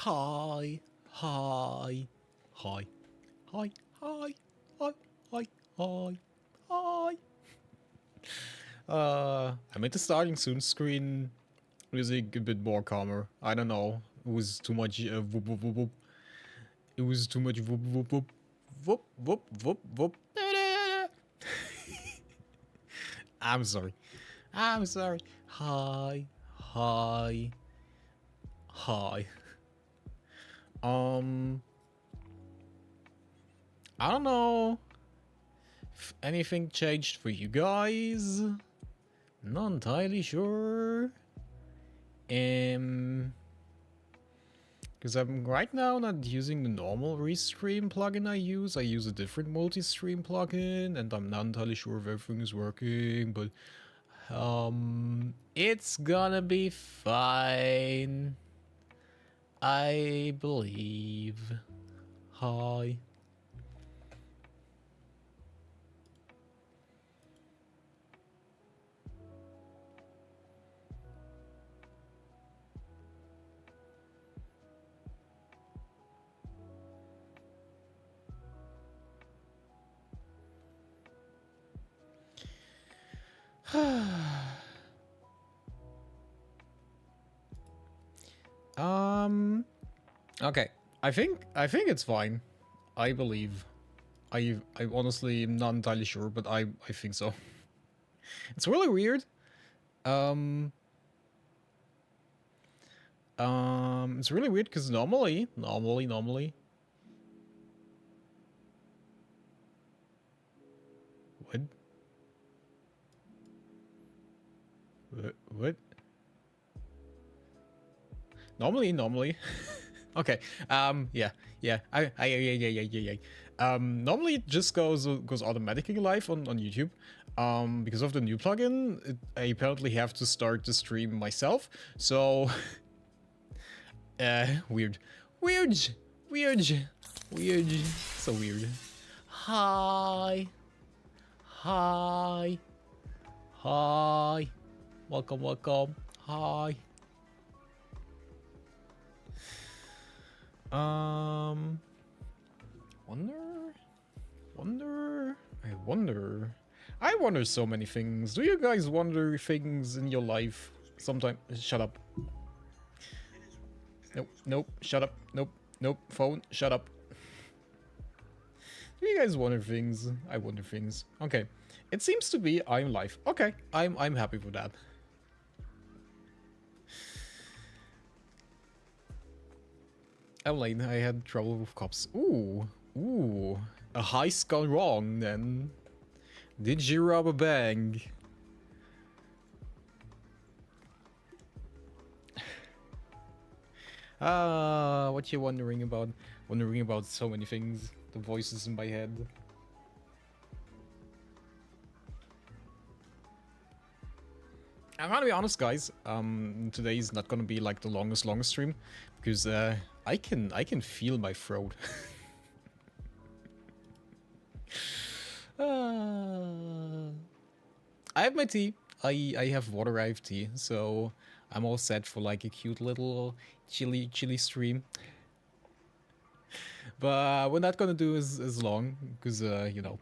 Hi, hi, hi, hi, hi, hi, hi, hi, hi. I made the starting soon screen music a bit more calmer. I don't know. It was too much whoop whoop whoop whoop. It was too much whoop whoop whoop. Whoop whoop whoop whoop. I'm sorry. I'm sorry. Hi, hi, hi. Um, I don't know if anything changed for you guys. Not entirely sure. Because I'm right now not using the normal Restream plugin I use. I use a different multi-stream plugin, and I'm not entirely sure if everything is working, but it's gonna be fine. I believe. Hi. Okay. I think it's fine. I believe. I honestly am not entirely sure, but I think so. It's really weird. It's really weird because normally. What? What? Normally. Okay. Yeah. Yeah. Normally it just goes automatically live on YouTube. Because of the new plugin, I apparently have to start the stream myself. So, weird. So weird. Hi. Welcome. Hi. I wonder so many things. Do you guys wonder things in your life? Sometimes. Shut up. Nope. Shut up. Nope. Phone. Shut up. Do you guys wonder things? I wonder things. Okay. It seems to be I'm live. Okay. I'm happy with that. Elaine, I had trouble with cops. Ooh. A heist gone wrong then. Did you rob a bank? What you wondering about? Wondering about so many things. The voices in my head. I'm gonna be honest, guys. Today is not gonna be like the longest stream because I can feel my throat. I have my tea. I have water. I have tea, so I'm all set for like a cute little chilly stream. But we're not gonna do as long because you know,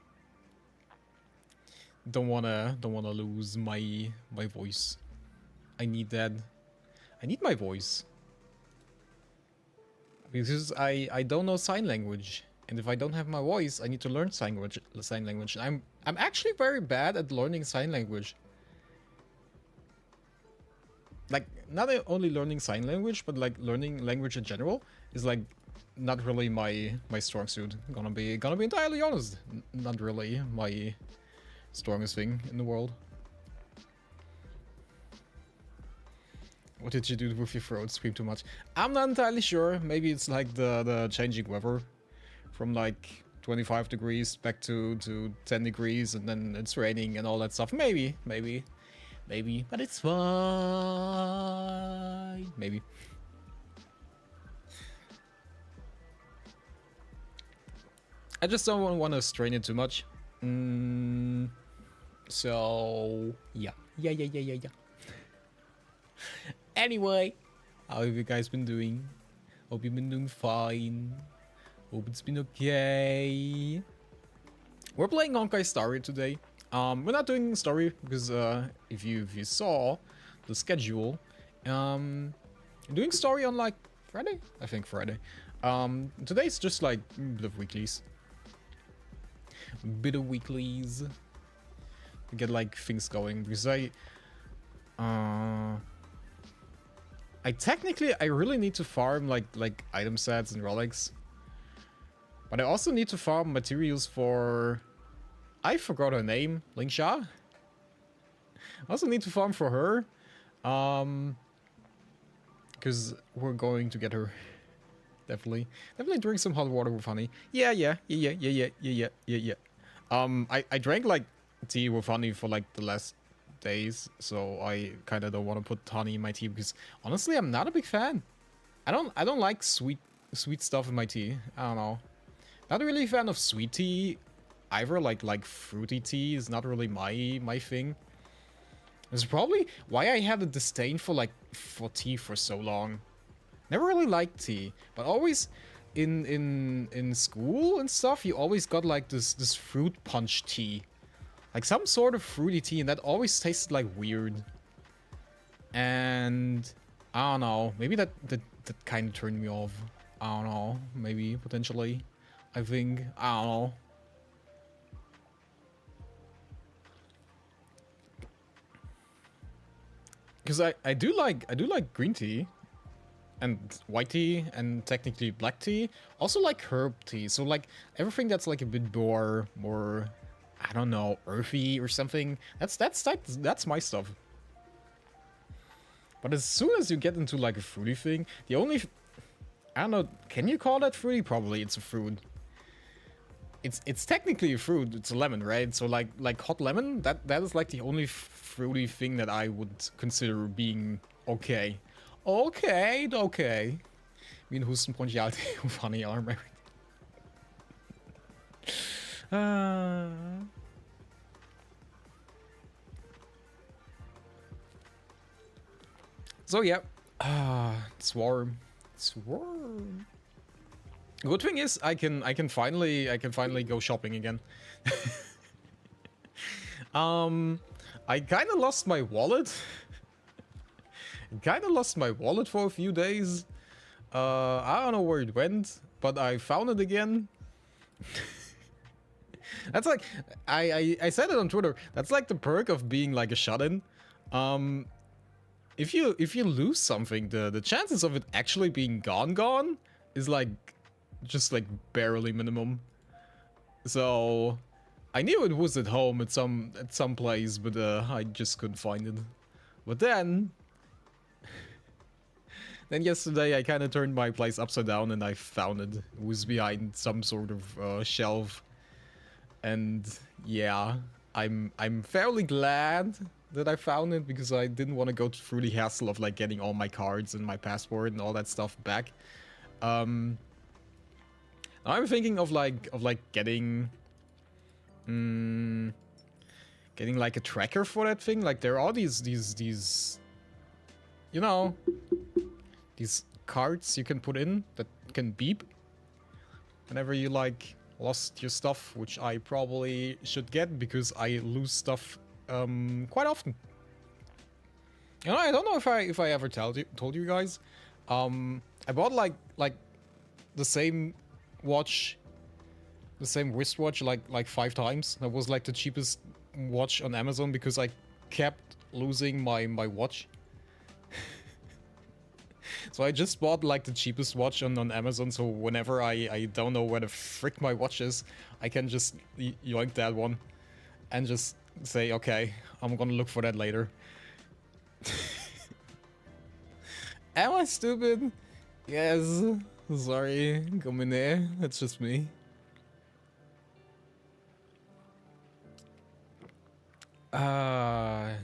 don't wanna lose my voice. I need that. I need my voice because I don't know sign language, and if I don't have my voice, I need to learn sign language. I'm actually very bad at learning sign language. Like not only learning sign language, but like learning language in general is like not really my strong suit. Gonna be entirely honest. Not really my strongest thing in the world. What did you do with your throat? Scream too much? I'm not entirely sure. Maybe it's like the changing weather from like 25 degrees back to 10 degrees and then it's raining and all that stuff. Maybe. But it's fine. Maybe. I just don't want to strain it too much. So, yeah. Anyway, how have you guys been doing? Hope you've been doing fine. Hope it's been okay. We're playing Honkai Story today. We're not doing story because if you saw the schedule, doing story on like Friday? I think Friday. Today's just like a bit of weeklies. To get like things going because I technically really need to farm like item sets and relics. But I also need to farm materials for... I forgot her name. Lingsha? I also need to farm for her. Because we're going to get her. Definitely drink some hot water with honey. Yeah. I drank like tea with honey for like the last days, so I kind of don't want to put honey in my tea because honestly I'm not a big fan. I don't like sweet stuff in my tea. I don't know. Not really a fan of sweet tea either. Like fruity tea is not really my thing. It's probably why I had a disdain for tea for so long. Never really liked tea, but always in school and stuff, you always got like this fruit punch tea, like some sort of fruity tea, and that always tasted like weird. And I don't know, maybe that kind of turned me off. I don't know, maybe potentially. I think I don't know. Because I do like green tea. And white tea, and technically black tea. Also like herb tea. So like everything that's like a bit more I don't know, earthy or something. That's my stuff. But as soon as you get into like a fruity thing, the only... I don't know, can you call that fruity? Probably it's a fruit. It's technically a fruit. It's a lemon, right? So like hot lemon, that is like the only fruity thing that I would consider being okay. Okay. Min hostenponch alltid hoe fan är jag married? So yeah, swarm. Good thing is I can finally go shopping again. I kind of lost my wallet. For a few days. I don't know where it went, but I found it again. That's like I said it on Twitter. That's like the perk of being like a shut-in. If you lose something, the chances of it actually being gone is like just like barely minimum. So I knew it was at home at some place, but I just couldn't find it. But then yesterday I kind of turned my place upside down and I found it. It was behind some sort of shelf. And yeah, I'm fairly glad that I found it because I didn't want to go through the hassle of like getting all my cards and my passport and all that stuff back. I'm thinking of getting like a tracker for that thing. Like there are these you know, these cards you can put in that can beep whenever you like lost your stuff, which I probably should get because I lose stuff quite often. You know, I don't know if I ever told you guys. I bought like the same watch, the same wristwatch like 5 times. That was like the cheapest watch on Amazon because I kept losing my watch. So I just bought like the cheapest watch on Amazon, so whenever I don't know where the frick my watch is, I can just yoink that one and just say, okay, I'm gonna look for that later. Am I stupid? Yes. Sorry, Gomine. That's just me.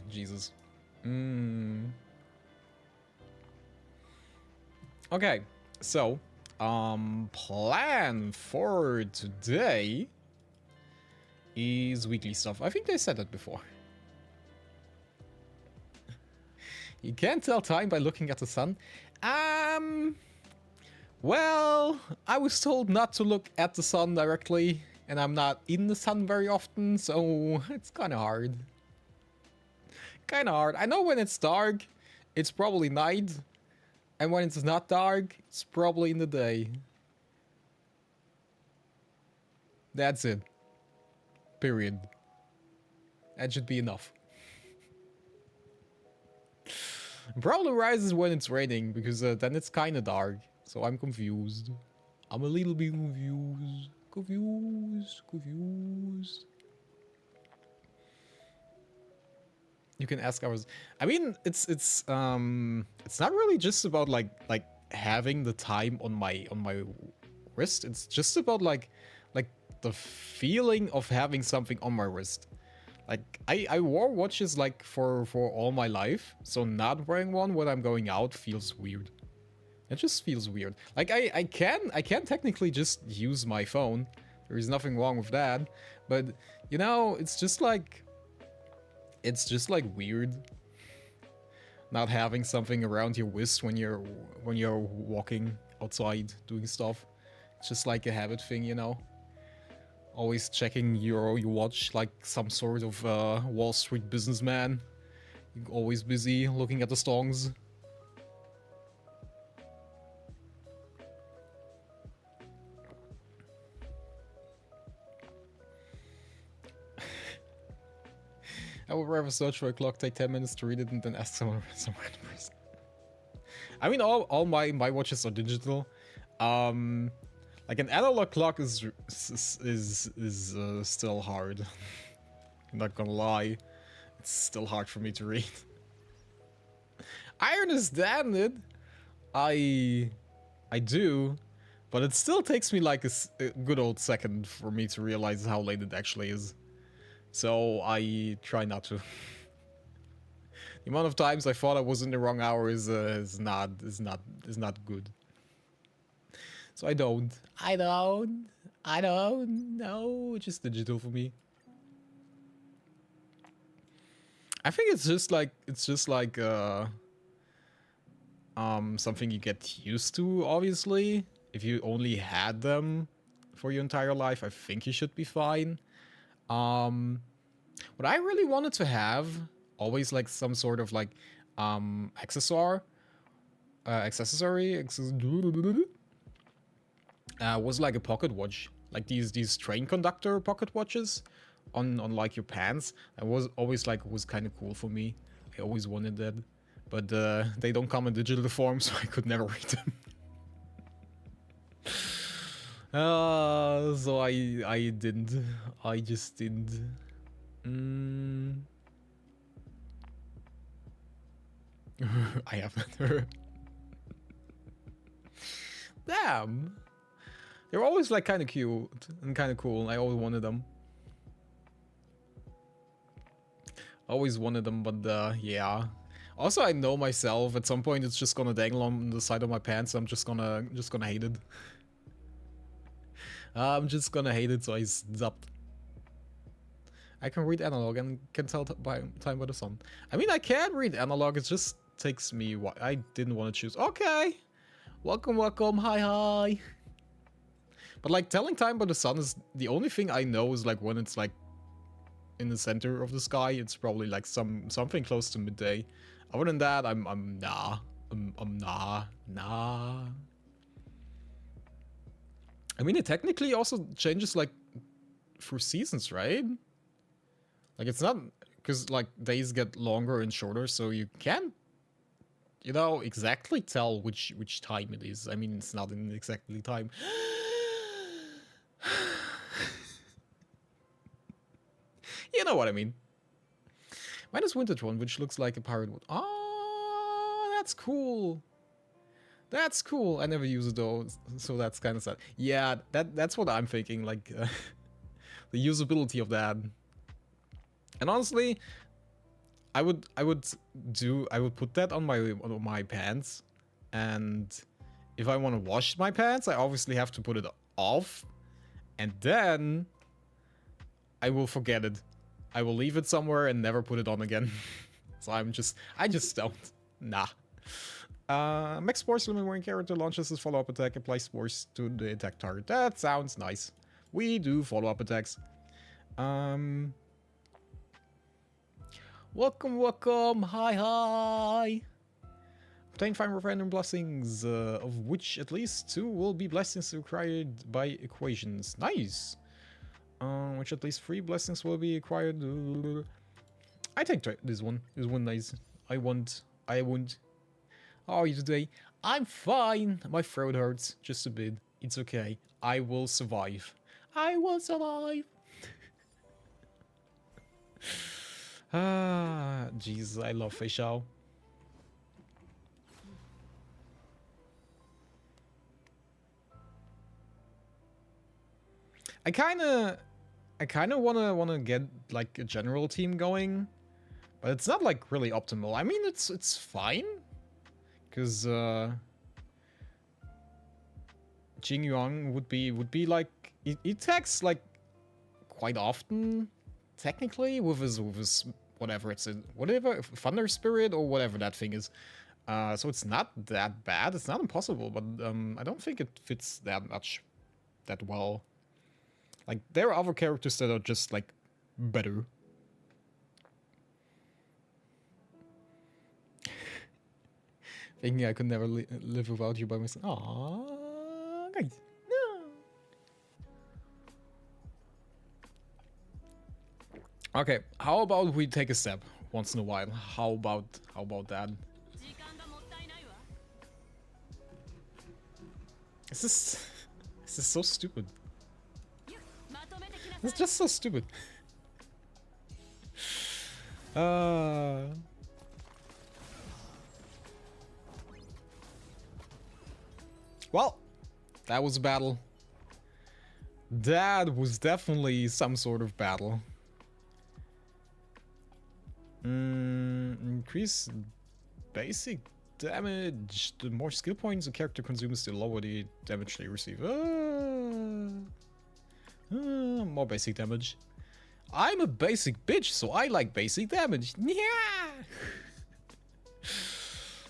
Jesus. Okay, so, plan for today is weekly stuff. I think they said that before. You can't tell time by looking at the sun. Well, I was told not to look at the sun directly, and I'm not in the sun very often, so it's kind of hard. Kind of hard. I know when it's dark, it's probably night, and when it's not dark, it's probably in the day. That's it. Period. That should be enough. Probably rises when it's raining, because then it's kind of dark. So I'm confused. I'm a little bit confused. Confused. You can ask ours. I mean, it's not really just about like having the time on my wrist. It's just about like the feeling of having something on my wrist. Like I wore watches like for all my life, so not wearing one when I'm going out feels weird. It just feels weird. Like I can technically just use my phone. There is nothing wrong with that, but you know, it's just like weird not having something around your wrist when you're walking outside doing stuff. It's just like a habit thing, you know. Always checking your watch like some sort of Wall Street businessman. You're always busy looking at the stocks. I would rather search for a clock, take 10 minutes to read it, and then ask someone some random person. I mean, all my watches are digital. Like an analog clock is still hard. I'm not gonna lie, it's still hard for me to read. I understand it. I do, but it still takes me like a good old second for me to realize how late it actually is. So I try not to. The amount of times I thought I was in the wrong hour is not good. So I don't know. It's just digital for me. I think it's just like something you get used to, obviously. If you only had them for your entire life, I think you should be fine. What I really wanted to have, always like some sort of like accessory was like a pocket watch, like these train conductor pocket watches on like your pants. That was always like was kind of cool for me. I always wanted that, but they don't come in digital form, so I could never read them. So I didn't. I just didn't. I have not heard. Damn. They're always like kind of cute and kind of cool. I always wanted them. But yeah. Also, I know myself. At some point, it's just gonna dangle on the side of my pants. I'm just gonna hate it. I'm just gonna hate it, so I zapped. I can read analog and can tell time by the sun. I mean, I can read analog. It just takes me. I didn't want to choose. Okay, welcome. Hi. But like telling time by the sun is the only thing I know is like when it's like in the center of the sky. It's probably like something close to midday. Other than that, I'm nah. I mean, it technically also changes like through seasons, right? Like it's not because like days get longer and shorter, so you can't, you know, exactly tell which time it is. I mean, it's not in exactly time. You know what I mean. Mine is Wintertron, which looks like a pirate wood. Oh, that's cool. That's cool. I never use it though, so that's kind of sad. Yeah, that's what I'm thinking. Like the usability of that. And honestly, I would put that on my pants, and if I want to wash my pants, I obviously have to put it off, and then I will forget it. I will leave it somewhere and never put it on again. So I just don't. Nah. Max Spores limit when character launches his follow-up attack, apply Spores to the attack target. That sounds nice. We do follow-up attacks. Welcome, welcome. Hi. Obtain 5 random blessings, of which at least 2 will be blessings required by equations. Nice. Which at least 3 blessings will be acquired. I take this one. This one nice. I won't. How are you today? I'm fine. My throat hurts just a bit. It's okay. I will survive. I will survive. Ah, Jesus, I love Fei I kinda wanna get like a general team going, but it's not like really optimal. I mean, it's fine, because Jing Yuan would be like he attacks like quite often, technically, with his whatever whatever Thunder Spirit or whatever that thing is. So it's not that bad. It's not impossible, but I don't think it fits that well. Like, there are other characters that are just, like, better. Thinking I could never live without you by myself. Aww, guys. No. Okay, how about we take a step once in a while? How about that? This is so stupid. It's just so stupid. Well, that was a battle. That was definitely some sort of battle. Increase basic damage. The more skill points a character consumes, the lower the damage they receive. More basic damage. I'm a basic bitch, so I like basic damage. Yeah.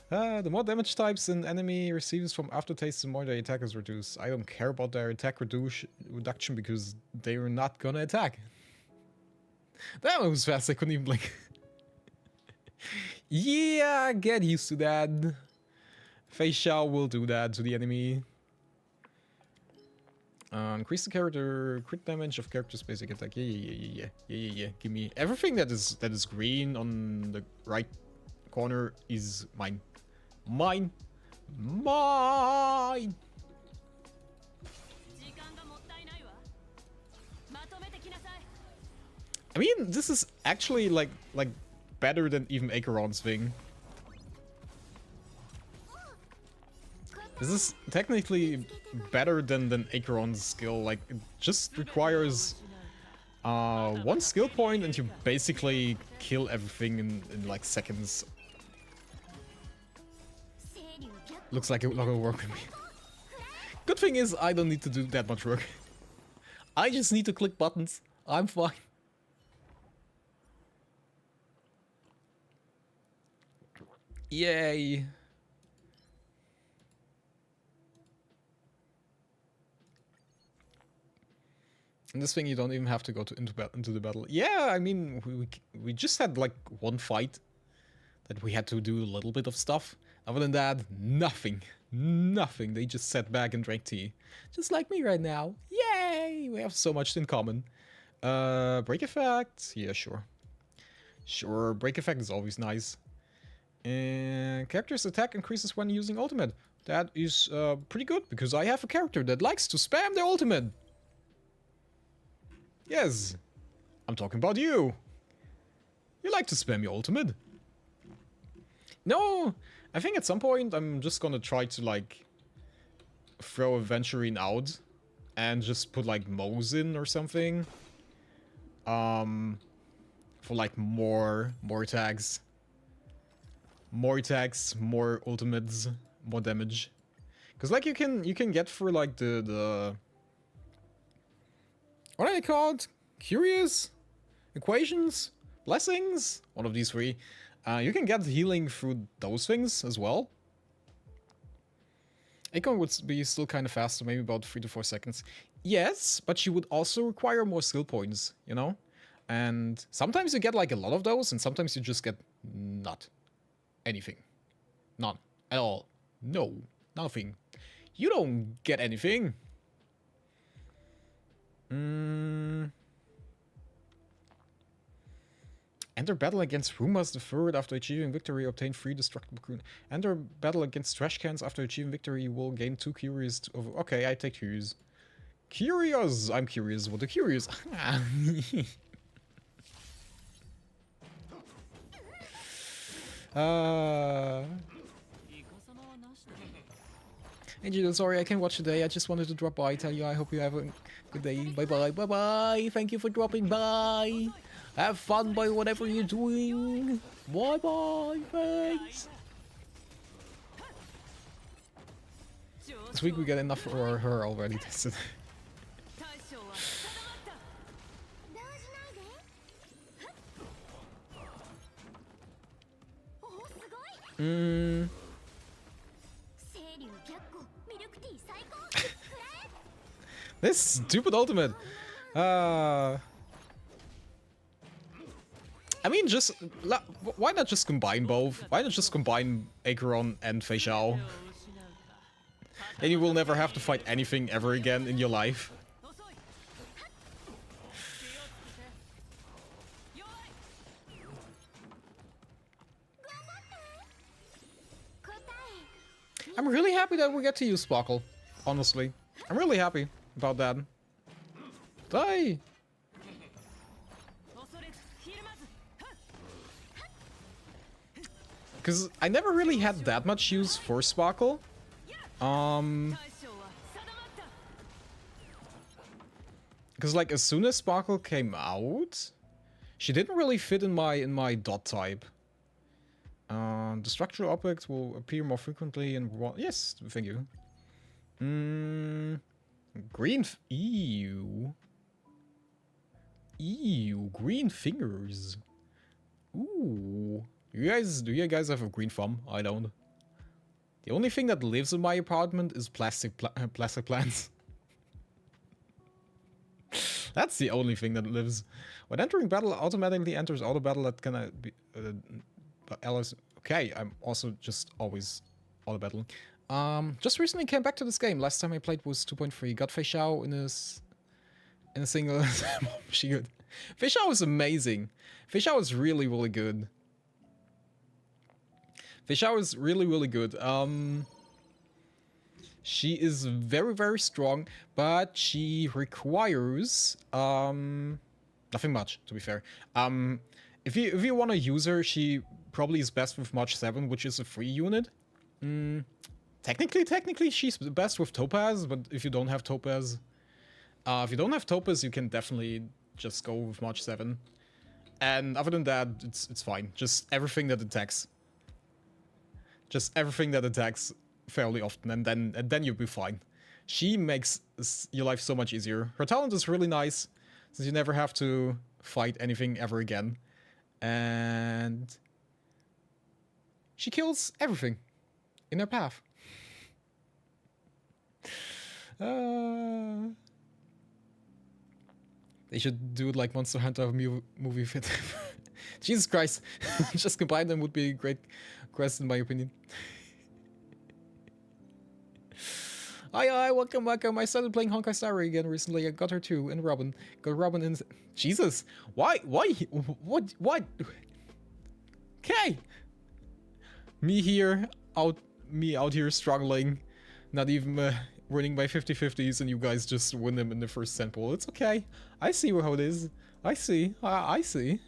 The more damage types an enemy receives from aftertaste, the more their attack is reduced. I don't care about their attack reduction because they're not gonna attack. That was fast. I couldn't even blink. Yeah, get used to that. Fei Xiao will do that to the enemy. Increase the character crit damage of character's basic attack. Yeah. Give me everything that is green on the right corner is mine. Mine. I mean, this is actually like better than even Acheron's thing. This is technically better than Acheron's skill. Like, it just requires 1 skill point and you basically kill everything in like seconds. Looks like it will work with me. Good thing is I don't need to do that much work. I just need to click buttons. I'm fine. Yay. And this thing you don't even have to go into the battle. Yeah, I mean, we just had like 1 fight that we had to do a little bit of stuff. Other than that, nothing. Nothing. They just sat back and drank tea. Just like me right now. Yay! We have so much in common. Break effect? Yeah, sure. Sure, break effect is always nice. And character's attack increases when using ultimate. That is pretty good, because I have a character that likes to spam their ultimate. Yes, I'm talking about you. You like to spam your ultimate. No, I think at some point I'm just gonna try to like throw Aventurine out and just put like Moze in or something. For like more tags. More attacks, more ultimates, more damage. Cause like you can get for like the what are they called? Curious? Equations? Blessings? One of these 3. You can get healing through those things as well. Akon would be still kind of faster, maybe about 3 to 4 seconds. Yes, but she would also require more skill points, you know? And sometimes you get like a lot of those, and sometimes you just get not anything. None. At all. No. Nothing. You don't get anything. Enter battle against Rumas the Third after achieving victory, obtain 3 destructible rune. Enter battle against trash cans after achieving victory, you will gain 2 curious. Okay, I take curious. Curious! I'm curious what the curious. Hey Gedoens, sorry I can't watch today. I just wanted to drop by, tell you I hope you have a good day. Bye bye, bye bye. Thank you for dropping by. Have fun by whatever you're doing. Bye bye, thanks. This week we get enough for her already tested. This stupid ultimate. I mean, just why not just combine both? Why not just combine Acheron and Fei Xiao? And you will never have to fight anything ever again in your life. I'm really happy that we get to use Sparkle, honestly. I'm really happy about that. Die! Because I never really had that much use for Sparkle. Because like as soon as Sparkle came out, she didn't really fit in my dot type. The structural objects will appear more frequently and yes, thank you. Green ew. Ew, green fingers. Ooh. Do you guys have a green thumb? I don't. The only thing that lives in my apartment is plastic plants. That's the only thing that lives. When entering battle, automatically enters auto battle that can be allies. Okay, I'm also just always auto battling. Just recently came back to this game. Last time I played was 2.3. Got Fei Xiao in a single. She good. Fei Xiao is amazing. Fei Xiao is really, really good. Fei Xiao is really, really good. She is very, very strong, but she requires nothing much, to be fair. If you want to use her, she probably is best with March 7, which is a free unit. Technically, she's best with Topaz, but if you don't have Topaz, you can definitely just go with March 7. And other than that, it's fine. Just everything that attacks. Just everything that attacks fairly often, and then you'll be fine. She makes your life so much easier. Her talent is really nice, since you never have to fight anything ever again. And she kills everything in her path. They should do it like Monster Hunter movie fit. Jesus Christ. Just combine them would be a great quest in my opinion. Hi, welcome. I started playing Honkai Star again recently. I got her too, and Robin. Got Robin in... Jesus! Why? What? Okay! Me out here struggling. Not even winning by 50-50s, and you guys just win them in the first sample. It's okay. I see how it is. I see. I see.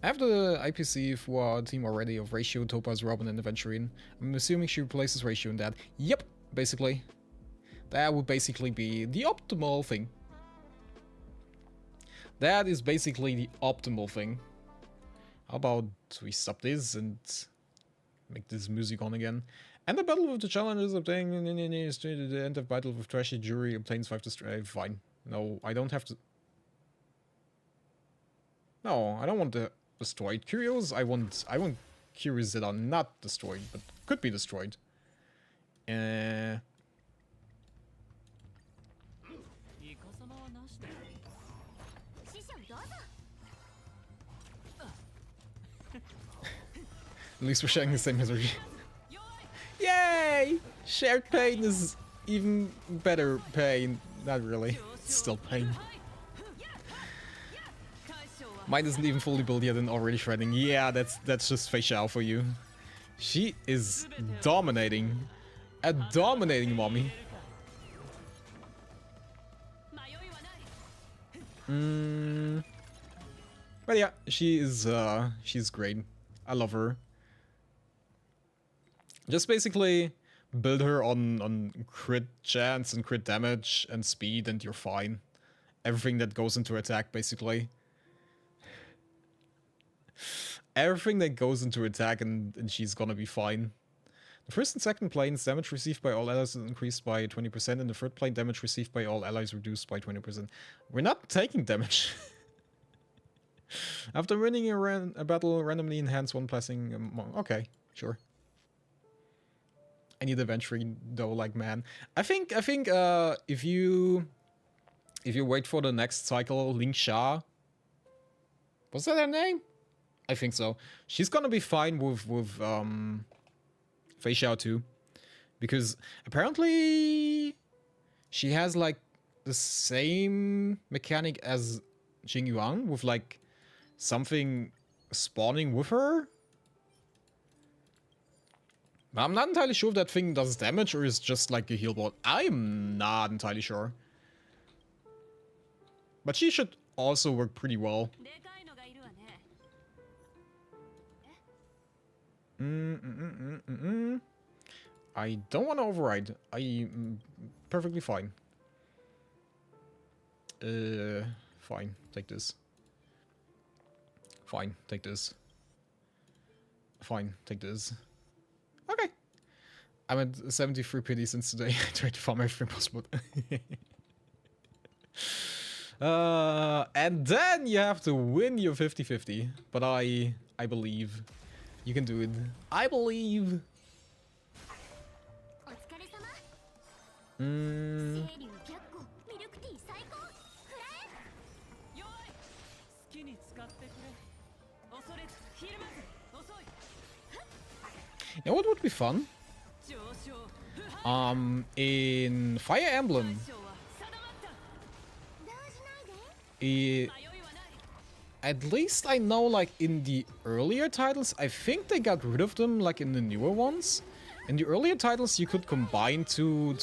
I have the IPC for our team already of Ratio, Topaz, Robin, and Aventurine. I'm assuming she replaces Ratio in that. Yep, basically. That would basically be the optimal thing. That is basically the optimal thing. How about we stop this and make this music on again? And the battle with the challenges obtaining the end of battle with trashy jury obtains 5 to stray. Fine. No, I don't have to. No, I don't want the destroyed curios. I want curious that are not destroyed, but could be destroyed. At least we're sharing the same misery. Yay! Shared pain is even better pain. Not really. It's still pain. Mine isn't even fully built yet and already shredding. Yeah, that's just Fei Xiao for you. She is dominating. A dominating mommy. But yeah, she's great. I love her. Just basically build her on crit chance and crit damage and speed and you're fine. Everything that goes into attack, basically. Everything that goes into attack and she's gonna be fine. The first and second planes, damage received by all allies is increased by 20%, and the third plane, damage received by all allies reduced by 20%. We're not taking damage. After winning a battle, randomly enhance one blessing. Okay, sure. I need adventuring though, like man. I think if you wait for the next cycle, Ling Xia. Was that her name? I think so. She's gonna be fine with Fei Xiao too, because apparently she has like the same mechanic as Jing Yuan with like something spawning with her. I'm not entirely sure if that thing does damage or is just like a heal bot. I'm not entirely sure. But she should also work pretty well. I don't want to override. I'm perfectly fine. Fine. Take this. Fine. Take this. Fine. Take this. Okay. I'm at 73 pity since today. I tried to farm everything possible. And then you have to win your 50-50. But I believe you can do it. I believe. You know what would be fun? In Fire Emblem, at least I know, like, in the earlier titles, I think they got rid of them, like, in the newer ones. In the earlier titles, you could combine two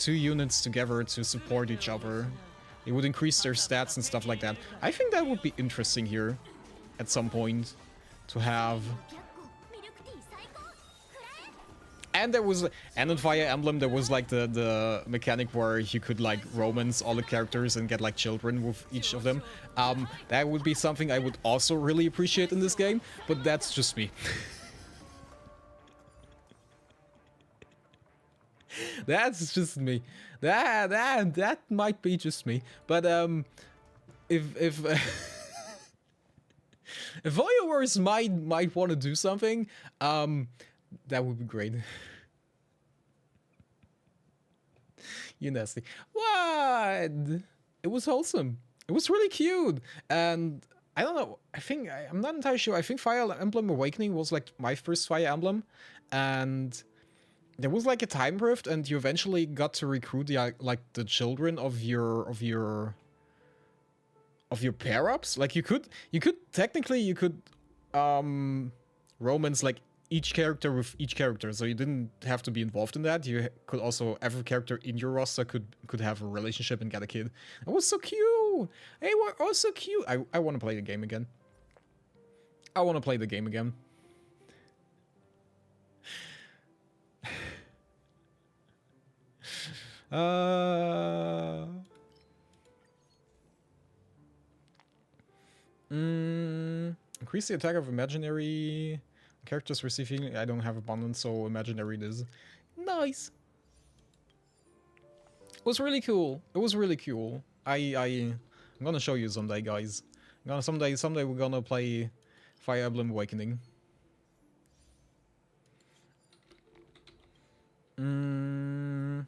units together to support each other. It would increase their stats and stuff like that. I think that would be interesting here, at some point, to have. And in Fire Emblem there was like the mechanic where you could like romance all the characters and get like children with each of them. That would be something I would also really appreciate in this game, but that's just me. That's just me. That might be just me. But if if VoyAwars might want to do something, that would be great. You nasty. What? It was wholesome. It was really cute. And I don't know. I'm not entirely sure. I think Fire Emblem Awakening was like my first Fire Emblem. And there was like a time rift and you eventually got to recruit the children of your pair-ups. Like you could technically romance like each character with each character, so you didn't have to be involved in that. You could also, every character in your roster could have a relationship and get a kid. It was so cute. They were all so cute. I want to play the game again. I want to play the game again. Increase the attack of imaginary characters receiving. I don't have abundance, so imaginary it is. Nice. It was really cool. It was really cool. I'm gonna show you someday, guys. Someday we're gonna play Fire Emblem Awakening. I'm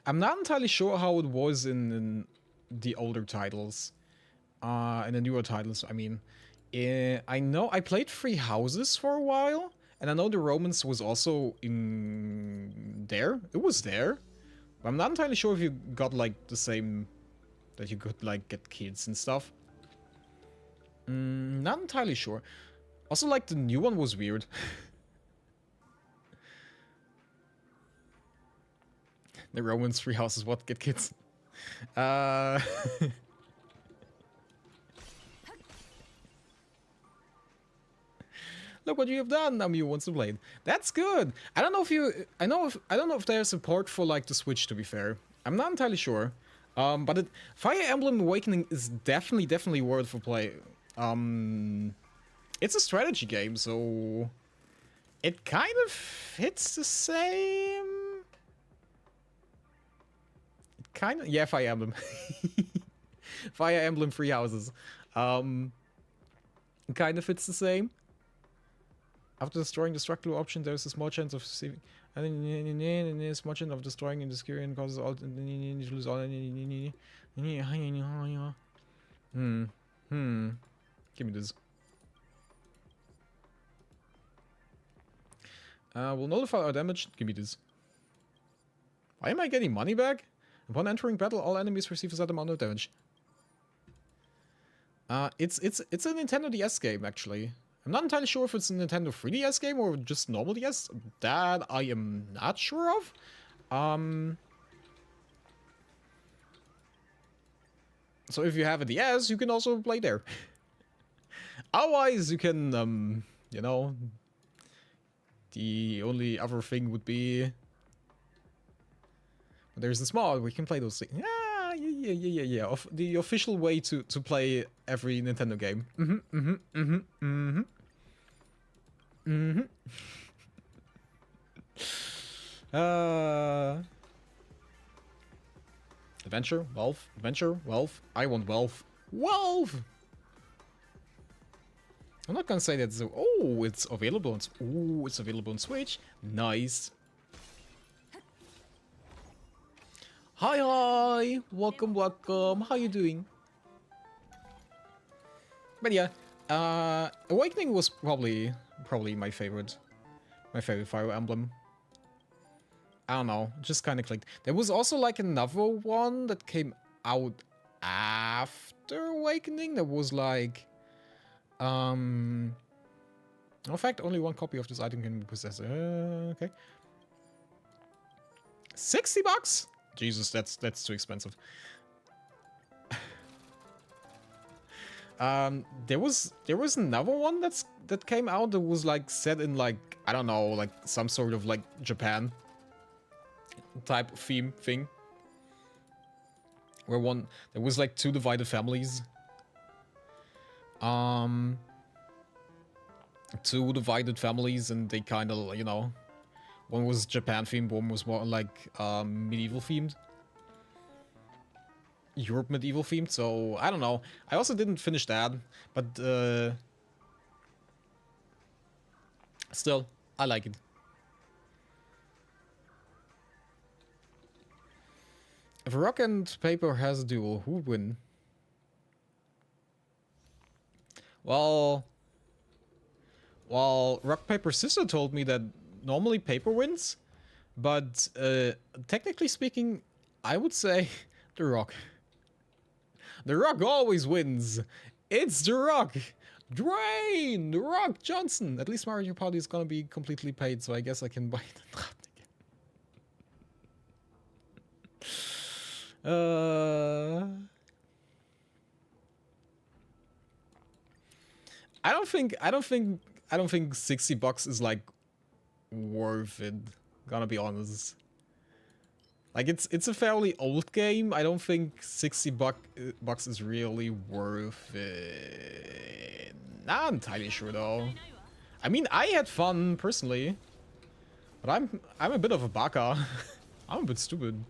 not entirely sure how it was in the older titles. In the newer titles, I mean. I know I played Three Houses for a while, and I know the Romance was also in there. It was there. But I'm not entirely sure if you got like the same, that you could like get kids and stuff. Not entirely sure. Also, like, the new one was weird. The Romans, Three Houses, what? Get kids. Look what you have done. Namu wants to play it. That's good. I don't know if you. I don't know if there's support for like the Switch. To be fair, I'm not entirely sure. But Fire Emblem Awakening is definitely worth a play. It's a strategy game, so it kind of hits the same. It kind of, yeah, Fire Emblem. Fire Emblem Three Houses. Kind of fits the same. After destroying the structural option, there's a small chance of receiving. And a small chance of destroying and destroying causes all. Lose all. Give me this. Will nullify our damage. Give me this. Why am I getting money back? Upon entering battle, all enemies receive a set amount of damage. It's a Nintendo DS game, actually. I'm not entirely sure if it's a Nintendo 3DS game or just normal DS. That I am not sure of. So if you have a DS, you can also play there. Otherwise, you can, you know, the only other thing would be, there's a small, we can play those things. Yeah. The official way to play every Nintendo game. Adventure, wealth, adventure, wealth. I want wealth. Wealth! I'm not gonna say that. Oh, it's available on. It's available on Switch. Nice. Hi, welcome. How you doing? But yeah, Awakening was probably my favorite Fire Emblem. I don't know, just kind of clicked. There was also like another one that came out after Awakening. That was like, in fact, only one copy of this item can be possessed. Okay, $60? Jesus, that's too expensive. There was another one that came out that was like set in like, I don't know, like some sort of like Japan type theme thing. Where there was like two divided families. Two divided families, and they kind of, you know, one was Japan themed, one was more like medieval themed. Europe medieval themed, so I don't know. I also didn't finish that, but still, I like it. If rock and paper has a duel, who would win? Well, rock paper scissors told me that normally paper wins, but technically speaking, I would say the rock. The Rock always wins. It's The Rock. Dwayne The Rock Johnson. At least Mario Party is gonna be completely paid, so I guess I can buy the draft again. I don't think $60 is like worth it. Gonna be honest. Like, it's a fairly old game. I don't think $60 is really worth it. Not entirely sure though. I mean, I had fun personally, but I'm a bit of a baka. I'm a bit stupid.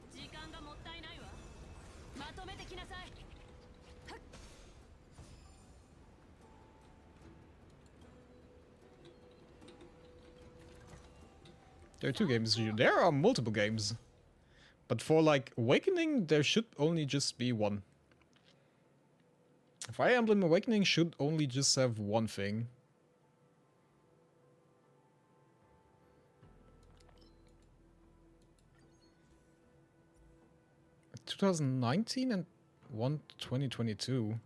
There are 2 games. There are multiple games. But for, like, Awakening, there should only just be 1. Fire Emblem Awakening should only just have 1 thing. $2019 and 2022.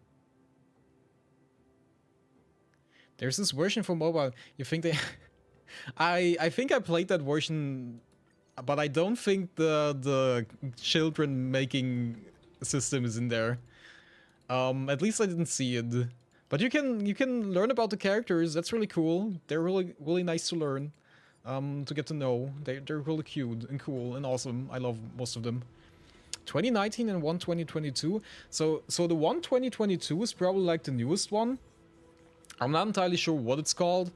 There's this version for mobile. You think they... I think I played that version, but I don't think the children making system is in there. At least I didn't see it. But you can learn about the characters. That's really cool. They're really nice to learn, to get to know. They're really cute and cool and awesome. I love most of them. 2019 and 2022. So the 2022 is probably like the newest one. I'm not entirely sure what it's called.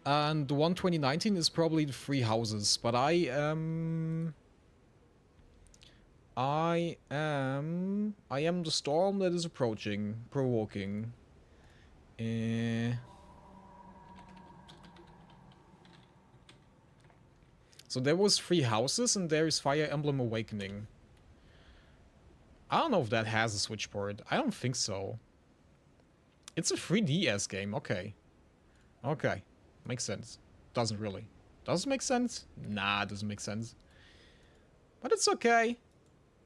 And the 2019 is probably the 3 houses. But I am the storm that is approaching, provoking. So there was 3 houses and there is Fire Emblem Awakening. I don't know if that has a Switch port. I don't think so. It's a 3DS game. Okay. Okay. Makes sense. Doesn't really. Does it make sense? Nah, it doesn't make sense. But it's okay.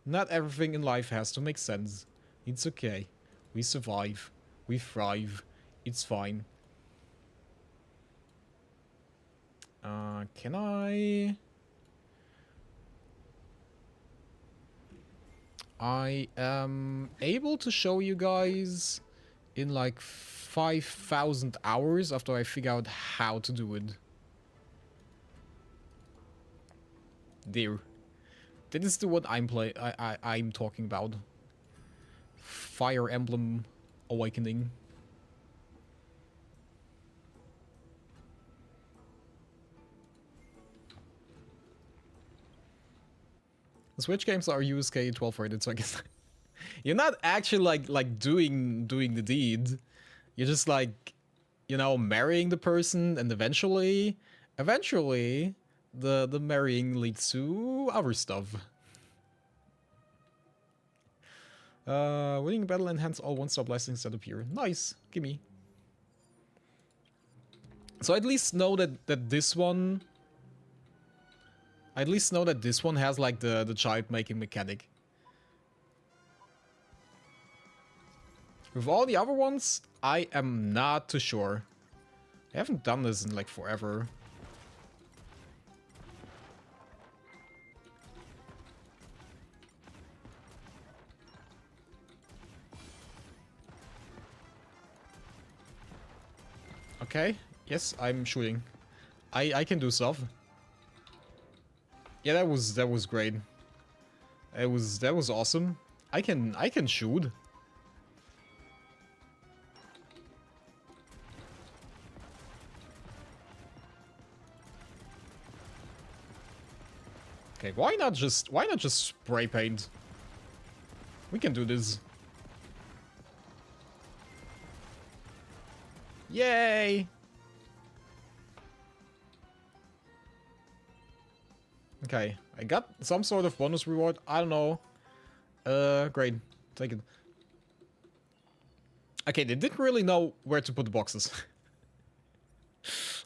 Not everything in life has to make sense. It's okay. We survive. We thrive. It's fine. Can I... I am able to show you guys in like 5,000 hours after I figure out how to do it. There. That is the one I'm talking about. Fire Emblem Awakening. The Switch games are USK 12 rated, so I guess you're not actually like doing the deed. You're just like, you know, marrying the person, and eventually the marrying leads to other stuff. Winning battle enhance all one-stop listings that appear. Nice, gimme. So I at least know that this one. I at least know that this one has like the child making mechanic. With all the other ones, I am not too sure. I haven't done this in like forever. Okay, yes, I'm shooting. I can do stuff. Yeah, that was great. That was awesome. I can shoot. Okay, why not just spray paint? We can do this. Yay! Okay, I got some sort of bonus reward. I don't know. Great. Take it. Okay, they didn't really know where to put the boxes.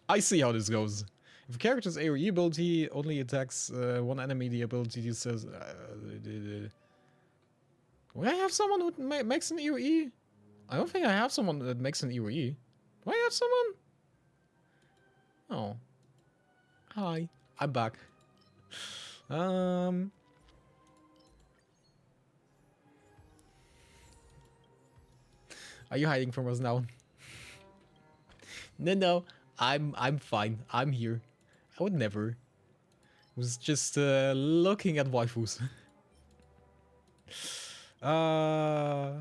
I see how this goes. If a character's AoE ability only attacks one enemy, the ability says... Will I have someone who makes an AoE? I don't think I have someone that makes an AoE. Do I have someone? Oh. Hi. I'm back. Are you hiding from us now? No, I'm fine. I'm here. I would never. I was just looking at waifus. I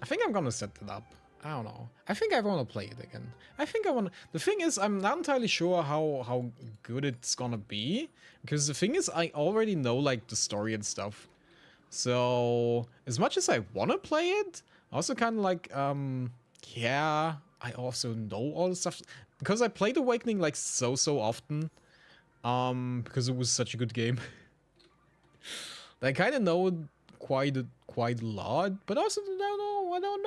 think I'm gonna set that up. I don't know. I think I want to play it again. I think I want. The thing is, I'm not entirely sure how good it's gonna be, because the thing is, I already know like the story and stuff. So as much as I want to play it, I also kind of like yeah, I also know all the stuff. because I played Awakening like so often, because it was such a good game. I kind of know it quite a lot, but also I don't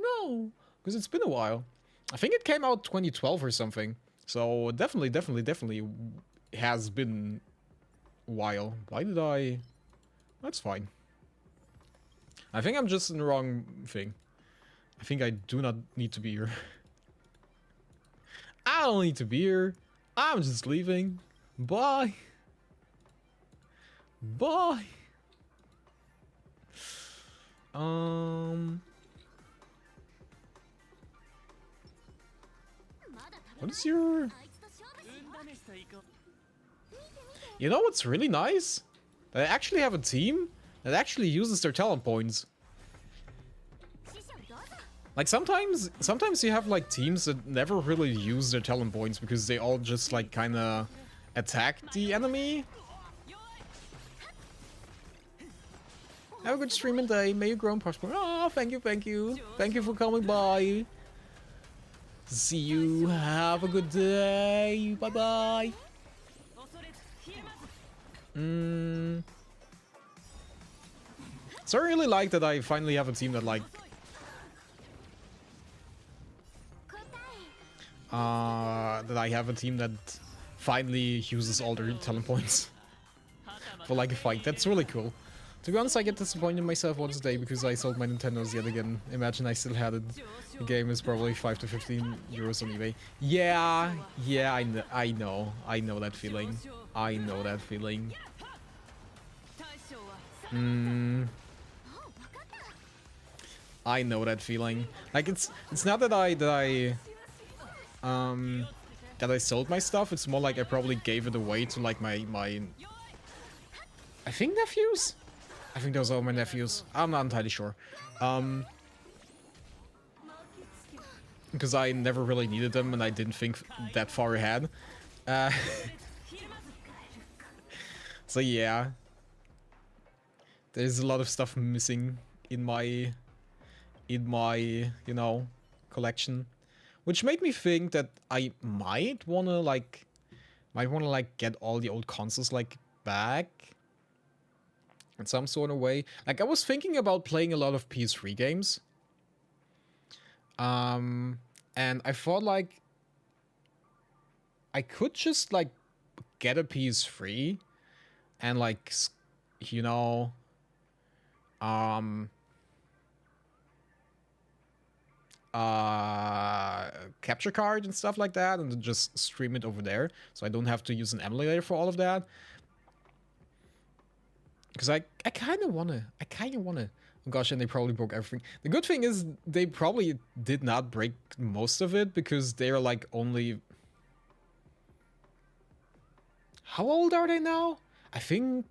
know, because it's been a while. I think it came out 2012 or something, so definitely has been a while. Why did I? That's fine. I think I'm just in the wrong thing. I think I do not need to be here. I don't need to be here. I'm just leaving. Bye. Bye. What is your... You know what's really nice? That I actually have a team that actually uses their talent points. Like sometimes you have like teams that never really use their talent points because they all just like kind of attack the enemy. Have a good stream and day. May you grow and prosper. Oh, thank you. Thank you for coming by. See you. Have a good day. Bye bye. So I really like that I finally have a team that like that I have a team that finally uses all their talent points for like a fight. That's really cool. To be honest, I get disappointed in myself once a day because I sold my Nintendos yet again. Imagine I still had it. The game is probably 5 to 15 euros on eBay. Yeah, I know that feeling. I know that feeling. I know that feeling. Like it's not that I sold my stuff. It's more like I probably gave it away to like my I think nephews. I think those are my nephews. I'm not entirely sure. Because I never really needed them and I didn't think that far ahead. So yeah. There's a lot of stuff missing in my you know, collection. Which made me think that I might wanna get all the old consoles like back in some sort of way. Like I was thinking about playing a lot of PS3 games. And I thought like I could just like get a PS3 and like, you know, capture card and stuff like that and just stream it over there. So I don't have to use an emulator for all of that. Because I kind of wanna. Oh gosh, and they probably broke everything. The good thing is they probably did not break most of it because they're like only... How old are they now? I think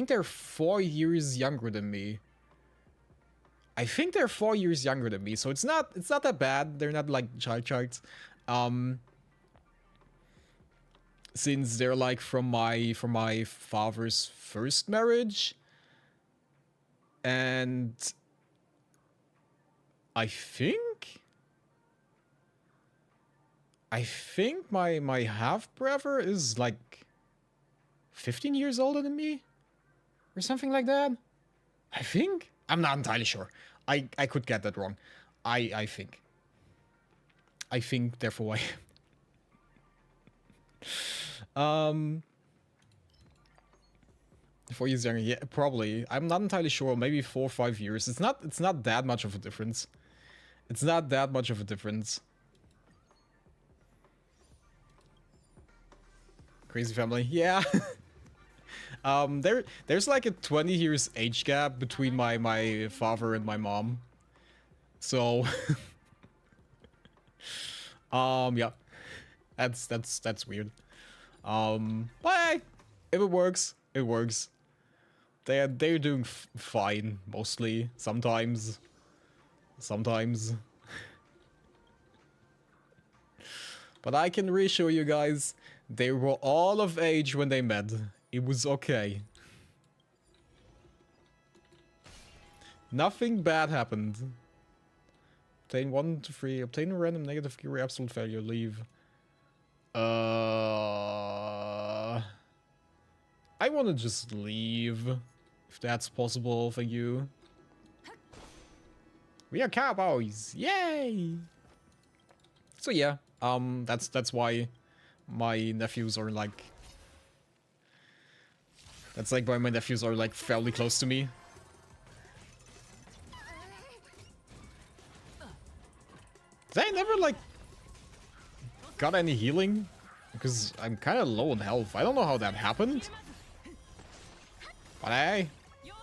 they're 4 years younger than me. I think they're 4 years younger than me, so it's not that bad. They're not like child charts. Since they're like from my father's first marriage, and I think my half brother is like 15 years older than me or something like that. I think I'm not entirely sure. I could get that wrong. I think therefore I am. 4 years younger, yeah, probably. I'm not entirely sure. Maybe 4 or 5 years. It's not that much of a difference. It's not that much of a difference. Crazy family, yeah. There's like a 20 years age gap between my father and my mom. So, yeah, that's weird. But if it works, it works. They're doing fine mostly. Sometimes. But I can reassure you guys, they were all of age when they met. It was okay. Nothing bad happened. Obtain 1 to 3. Obtain a random negative gear, absolute failure, leave. I want to just leave. If that's possible, thank you. We are cowboys! Yay! So yeah, that's why my nephews are like... That's like why my nephews are like fairly close to me. They never like got any healing because I'm kind of low on health. I don't know how that happened, but hey,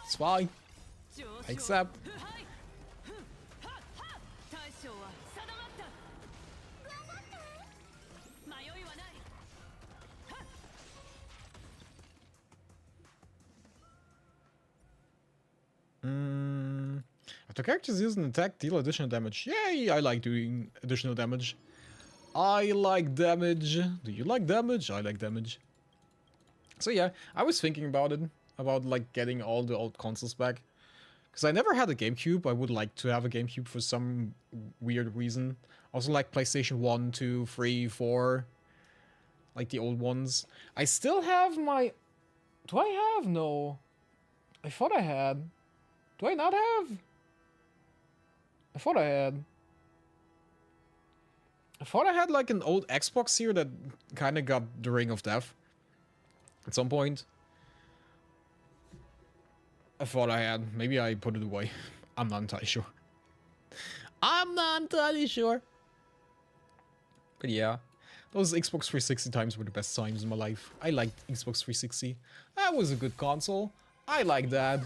it's fine. I accept. If the characters use an attack, deal additional damage. Yay! I like doing additional damage. I like damage. Do you like damage? I like damage. So yeah, I was thinking about it. About like getting all the old consoles back. Because I never had a GameCube. I would like to have a GameCube for some weird reason. Also like PlayStation 1, 2, 3, 4. Like the old ones. I still have my... Do I have? No. I thought I had. Do I not have? I thought I had. I thought I had like an old Xbox here that kind of got the Ring of Death. At some point. I thought I had. Maybe I put it away. I'm not entirely sure. I'm not entirely sure. But yeah. Those Xbox 360 times were the best times in my life. I liked Xbox 360. That was a good console. I like that.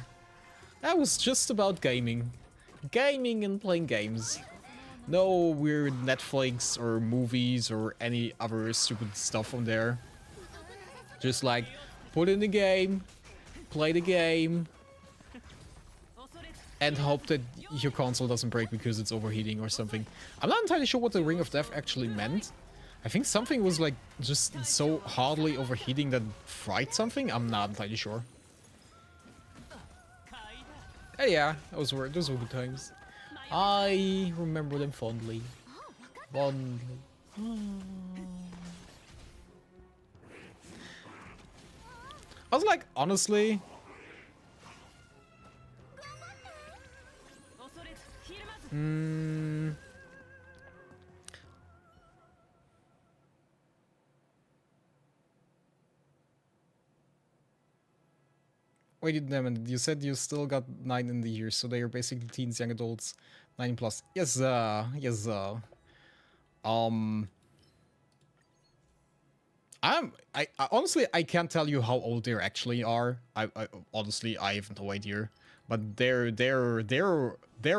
That was just about gaming. Gaming and playing games. No weird Netflix or movies or any other stupid stuff on there. Just like, put in the game, play the game, and hope that your console doesn't break because it's overheating or something. I'm not entirely sure what the Ring of Death actually meant. I think something was like just so hardly overheating that fried something. I'm not entirely sure. Yeah, those were good times. I remember them fondly. Fondly. I was like, honestly... Wait, damn it, you said you still got 9 in the year, so they are basically teens, young adults, 9 plus. Yes, yes, I honestly, I can't tell you how old they actually are. I honestly, I have no idea. But they're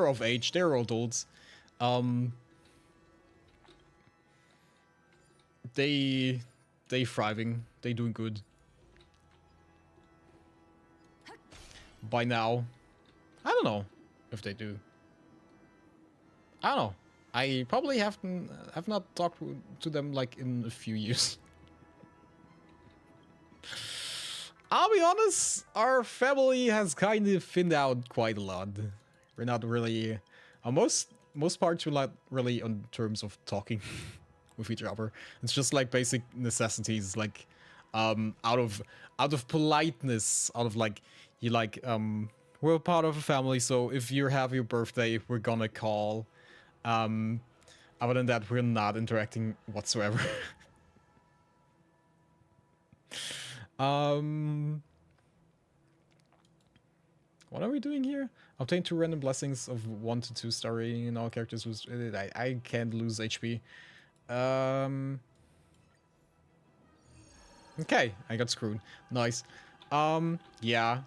of age, they're adults. They thriving, they doing good. By now. I don't know if they do. I don't know. I probably have not talked to them like in a few years. I'll be honest, our family has kind of thinned out quite a lot. We're not really... most parts we're not really on terms of talking with each other. It's just like basic necessities, like out of politeness, out of like... You like, we're a part of a family, so if you have your birthday, we're gonna call. Other than that, we're not interacting whatsoever. What are we doing here? Obtain 2 random blessings of 1 to 2 star rating in all characters. I can't lose HP. Okay, I got screwed. Nice. Yeah.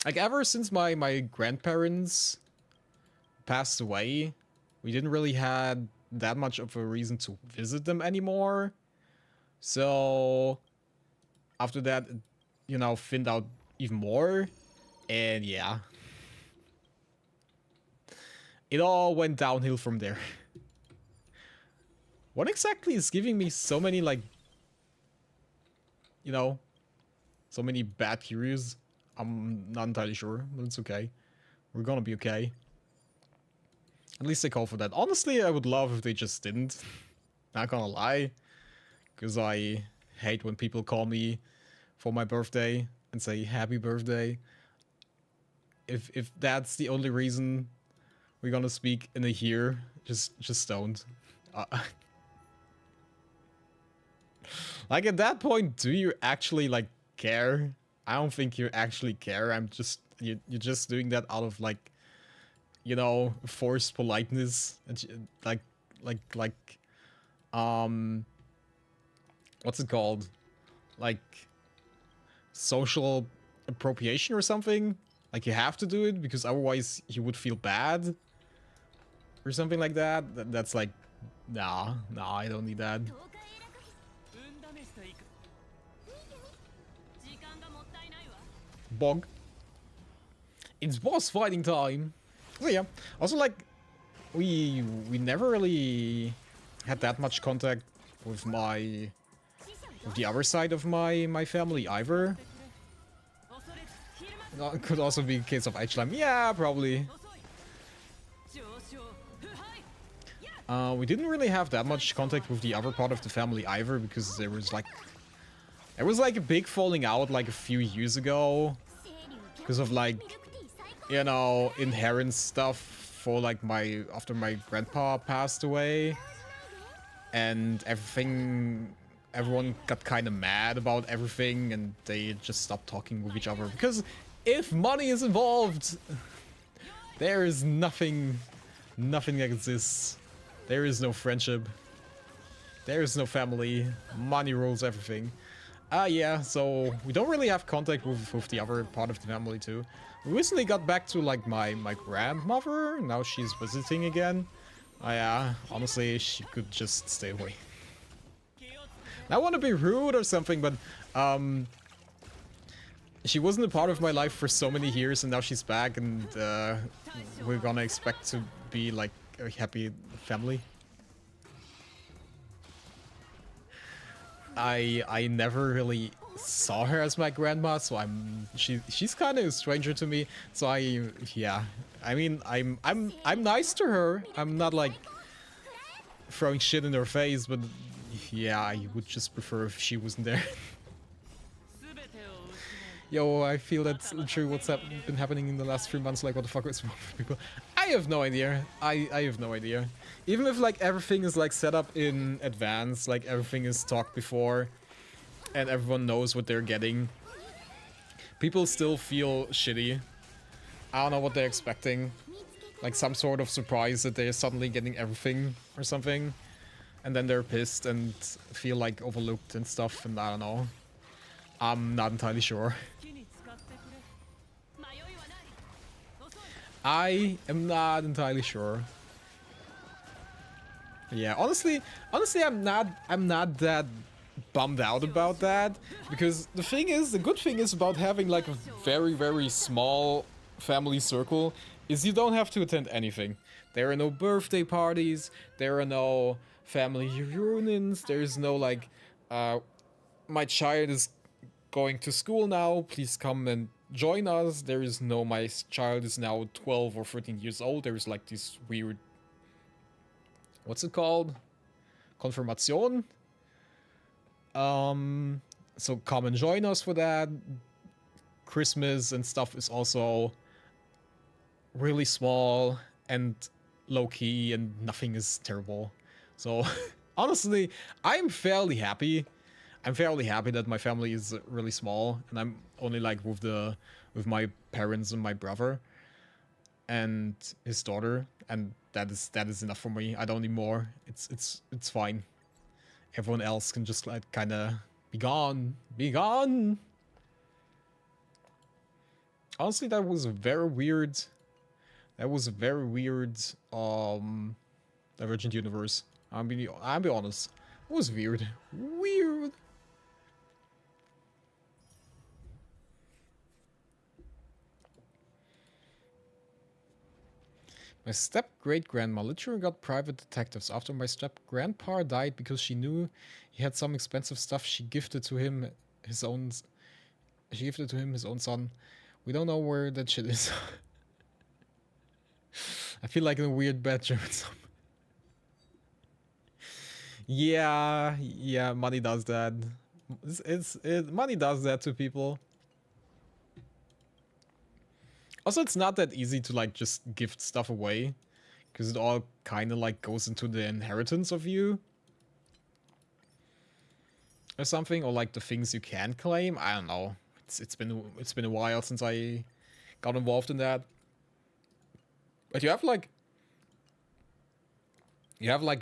Like, ever since my grandparents passed away, we didn't really had that much of a reason to visit them anymore. So, after that, you know, thinned out even more. And yeah. It all went downhill from there. What exactly is giving me so many, like, you know, so many bad periods? I'm not entirely sure, but it's okay. We're gonna be okay. At least they call for that. Honestly, I would love if they just didn't. Not gonna lie. Because I hate when people call me for my birthday and say happy birthday. If that's the only reason we're gonna speak in a year, just don't. Like at that point, do you actually like care? I don't think you actually care. You're just doing that out of like, you know, forced politeness and like what's it called? Like social appropriation or something? Like you have to do it because otherwise you would feel bad or something like that. That's like, nah, I don't need that. Bog. It's boss fighting time. So yeah. Also like we never really had that much contact with the other side of my family either. It could also be a case of Eichleim. Yeah, probably. We didn't really have that much contact with the other part of the family either because there was like a big falling out like a few years ago because of like, you know, inherent stuff for like after my grandpa passed away and everyone got kind of mad about everything and they just stopped talking with each other because if money is involved, there is nothing that exists. There is no friendship. There is no family. Money rules everything. Yeah, so we don't really have contact with the other part of the family too. We recently got back to like my grandmother. Now she's visiting again. Yeah, honestly, she could just stay away. I want to be rude or something, but she wasn't a part of my life for so many years, and now she's back, and we're gonna expect to be like a happy family. I never really saw her as my grandma, so she's kind of a stranger to me. So yeah, I mean I'm nice to her. I'm not like throwing shit in her face, but yeah, I would just prefer if she wasn't there. Yo, I feel that's literally what's been happening in the last 3 months. Like, what the fuck is wrong with people? I have no idea. I have no idea. Even if like everything is like set up in advance, like everything is talked before, and everyone knows what they're getting, people still feel shitty. I don't know what they're expecting. Like some sort of surprise that they're suddenly getting everything or something. And then they're pissed and feel like overlooked and stuff, and I don't know. I'm not entirely sure. I am not entirely sure. Yeah, honestly, I'm not that bummed out about that, because the good thing is about having like a very, very small family circle is you don't have to attend anything. There are no birthday parties, there are no family reunions, there's no like, my child is going to school now, please come and join us. There is no, my child is now 12 or 13 years old. There is like this weird, what's it called? Confirmation. So come and join us for that. Christmas and stuff is also really small and low-key and nothing is terrible. So honestly, I'm fairly happy. I'm fairly happy that my family is really small, and I'm only like with my parents and my brother and his daughter, and that is enough for me. I don't need more. It's fine. Everyone else can just like kind of be gone. Honestly, that was very weird. That was a very weird Divergent Universe. I'll be honest. It was weird. Weird. My step-great-grandma literally got private detectives after my step-grandpa died because she knew he had some expensive stuff. She gifted to him his own son. We don't know where that shit is. I feel like in a weird bad German song. Yeah, yeah, money does that. Money does that to people. Also, it's not that easy to like just gift stuff away, because it all kind of like goes into the inheritance of you or something, or like the things you can claim. I don't know. It's been a while since I got involved in that. But you have like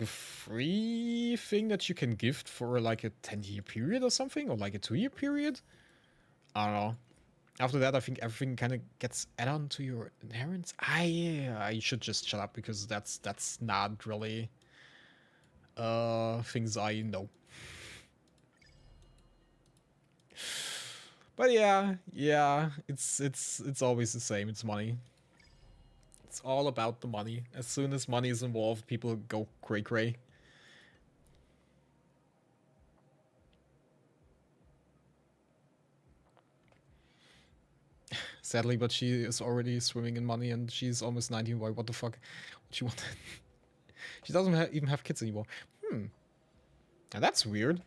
a free thing that you can gift for like a 10-year period or something, or like a 2-year period. I don't know. After that, I think everything kind of gets added on to your inheritance. I should just shut up, because that's not really things I know. But yeah, it's always the same. It's money. It's all about the money. As soon as money is involved, people go cray-cray. Sadly, but she is already swimming in money, and she's almost 19. Why? What the fuck? What she want? She doesn't even have kids anymore. Now that's weird.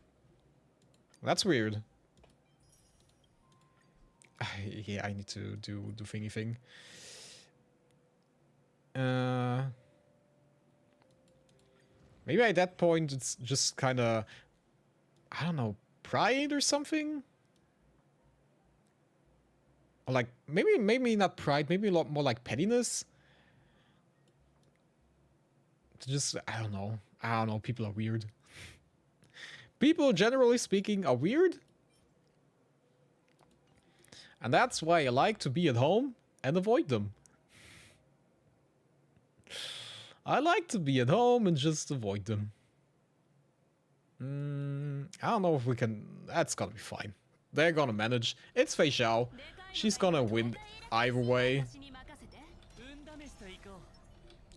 That's weird. Yeah, I need to do the thingy thing. Maybe at that point it's just kind of, I don't know, pride or something. Or like maybe not pride, maybe a lot more like pettiness. Just I don't know. People are weird. People, generally speaking, are weird. And that's why I like to be at home and avoid them. I like to be at home and just avoid them. I don't know if we can... That's gonna be fine. They're gonna manage. It's Fei Xiao. She's gonna win either way.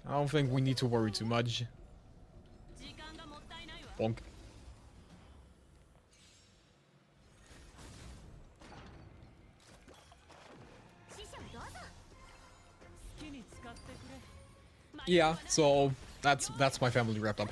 I don't think we need to worry too much. Bonk. Yeah, so that's my family wrapped up.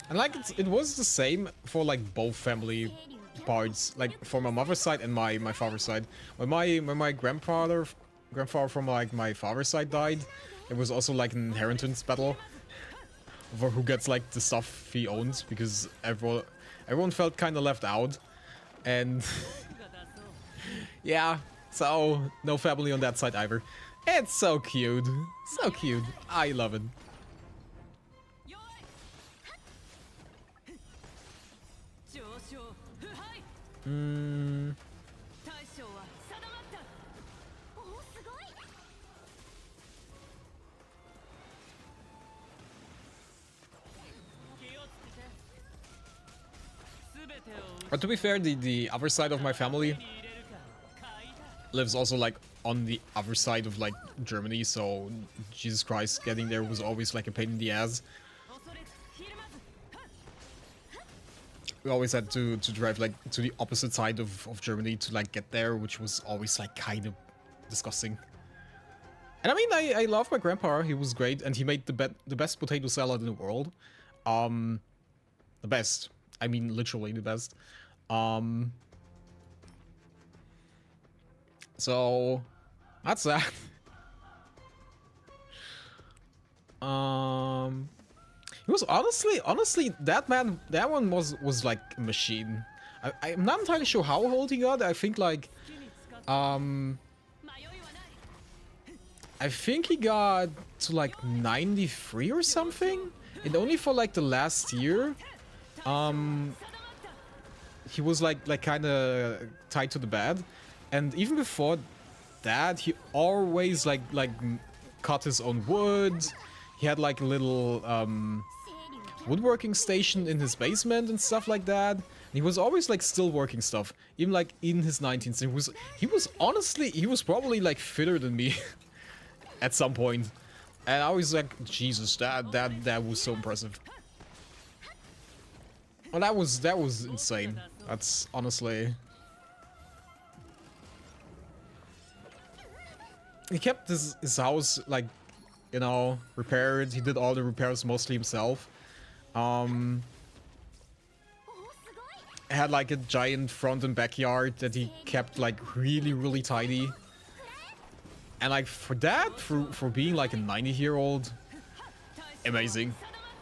And like it was the same for like both family parts, like for my mother's side and my father's side. When my grandfather from like my father's side died, it was also like an inheritance battle for who gets like the stuff he owns, because everyone felt kind of left out, and yeah, so no family on that side either. It's so cute, so cute. I love it. But to be fair, the other side of my family lives also like on the other side of like Germany, so Jesus Christ, getting there was always like a pain in the ass. We always had to drive like to the opposite side of Germany to like get there, which was always like kind of disgusting. And I mean, I love my grandpa. He was great, and he made the best potato salad in the world. The best. I mean, literally the best. So that's that. It was honestly that one was like a machine. I'm not entirely sure how old he got. I think like I think he got to like 93 or something, and only for like the last year he was like kind of tied to the bed, and even before that he always like cut his own wood. He had like a little woodworking station in his basement and stuff like that. And he was always like still working stuff, even like in his 19s. He was honestly, he was probably like fitter than me at some point. And I was like, Jesus, that was so impressive. Well, that was insane. That's honestly. He kept his house like, you know, repaired. He did all the repairs mostly himself. Had like a giant front and backyard that he kept like really tidy. And like for that, for being like a 90-year-old, amazing,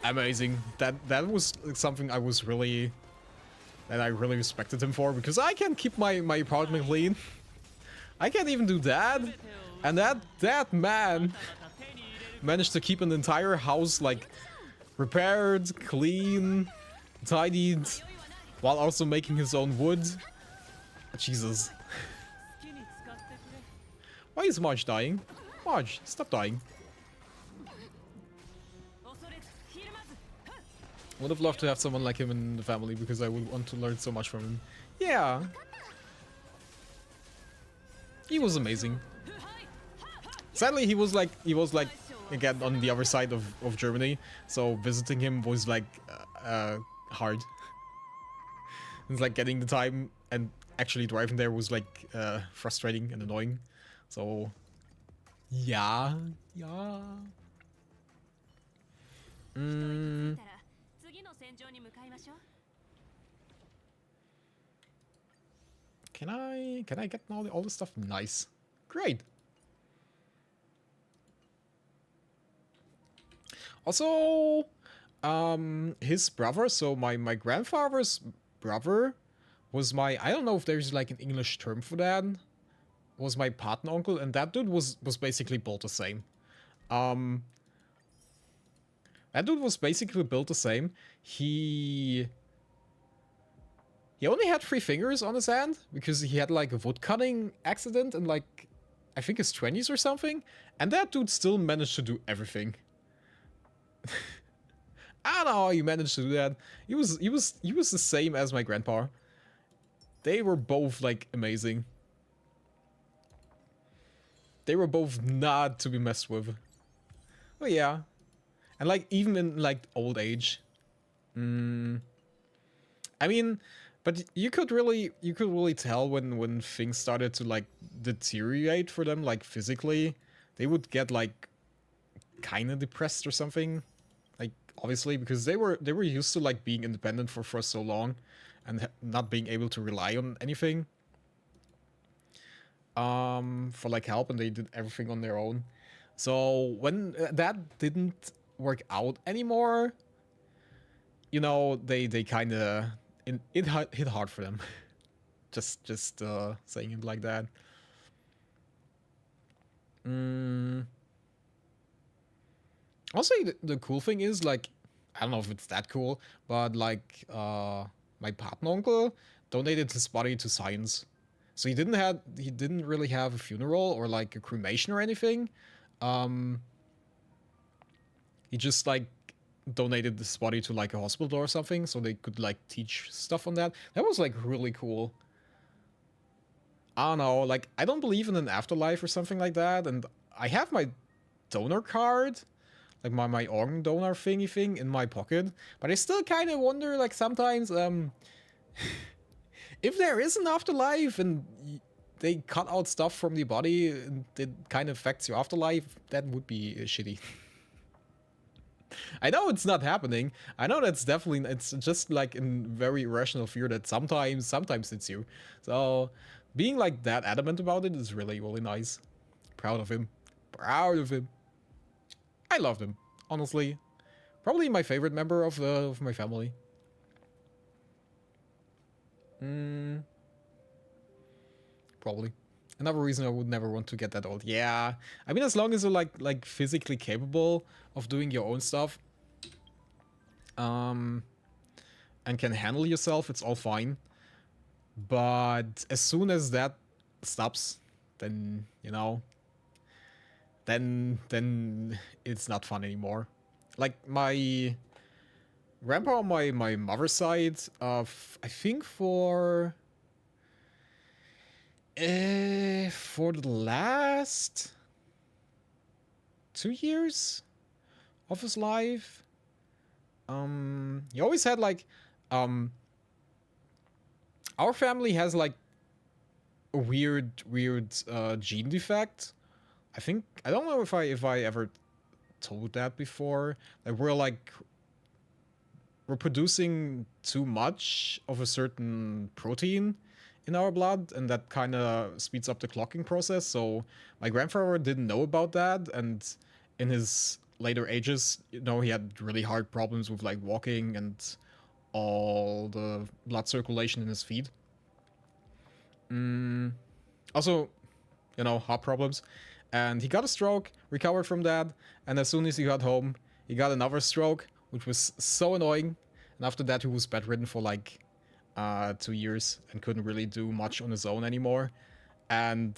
amazing. That was something I really respected him for, because I can't keep my apartment clean. I can't even do that, and that man managed to keep an entire house like repaired, clean, tidied, while also making his own wood. Jesus. Why is Marge dying? Marge, stop dying. Would have loved to have someone like him in the family, because I would want to learn so much from him. Yeah. He was amazing. Sadly, he was like again on the other side of Germany, so visiting him was like hard. It's like getting the time and actually driving there was like frustrating and annoying. So yeah. Can I get all this stuff? Nice. Great. Also, his brother, so my grandfather's brother was I don't know if there's like an English term for that, was my partner uncle, and that dude was basically built the same. That dude was basically built the same. He only had 3 fingers on his hand because he had like a wood cutting accident in like, I think his 20s or something, and that dude still managed to do everything. I don't know how he managed to do that. He was the same as my grandpa. They were both like amazing. They were both not to be messed with. Oh yeah. And like even in like old age. I mean, but you could really tell when things started to like deteriorate for them, like physically. They would get like kind of depressed or something. Like obviously because they were used to like being independent for so long and not being able to rely on anything. For like help, and they did everything on their own. So when that didn't work out anymore, you know, they kind of it hit hard for them. just saying it like that. Also, the cool thing is, like, I don't know if it's that cool, but like my partner uncle donated his body to science. So he didn't really have a funeral or like a cremation or anything. He just like donated this body to like a hospital or something, so they could like teach stuff on that. That was like really cool. I don't know, like I don't believe in an afterlife or something like that, and I have my donor card, like my organ donor thingy thing in my pocket, but I still kind of wonder, like sometimes, if there is an afterlife and they cut out stuff from the body and it kind of affects your afterlife, that would be shitty. I know it's not happening. I know that's definitely, it's just like a very irrational fear that sometimes hits you. So being like that adamant about it is really nice. Proud of him. Proud of him. I loved him, honestly. Probably my favorite member of my family. Probably. Another reason I would never want to get that old. Yeah. I mean, as long as you're like physically capable of doing your own stuff, and can handle yourself, it's all fine. But as soon as that stops, then, you know, then it's not fun anymore. Like my grandpa on my mother's side, I think for the last 2 years of his life. He always had like, our family has like a weird gene defect. I don't know if I ever told that before. Like we're producing too much of a certain protein in our blood, and that kind of speeds up the clocking process. So my grandfather didn't know about that, and in his later ages, you know, he had really hard problems with like walking and all the blood circulation in his feet. Also, you know, heart problems. And he got a stroke, recovered from that, and as soon as he got home, he got another stroke, which was so annoying. And after that, he was bedridden for like 2 years and couldn't really do much on his own anymore. And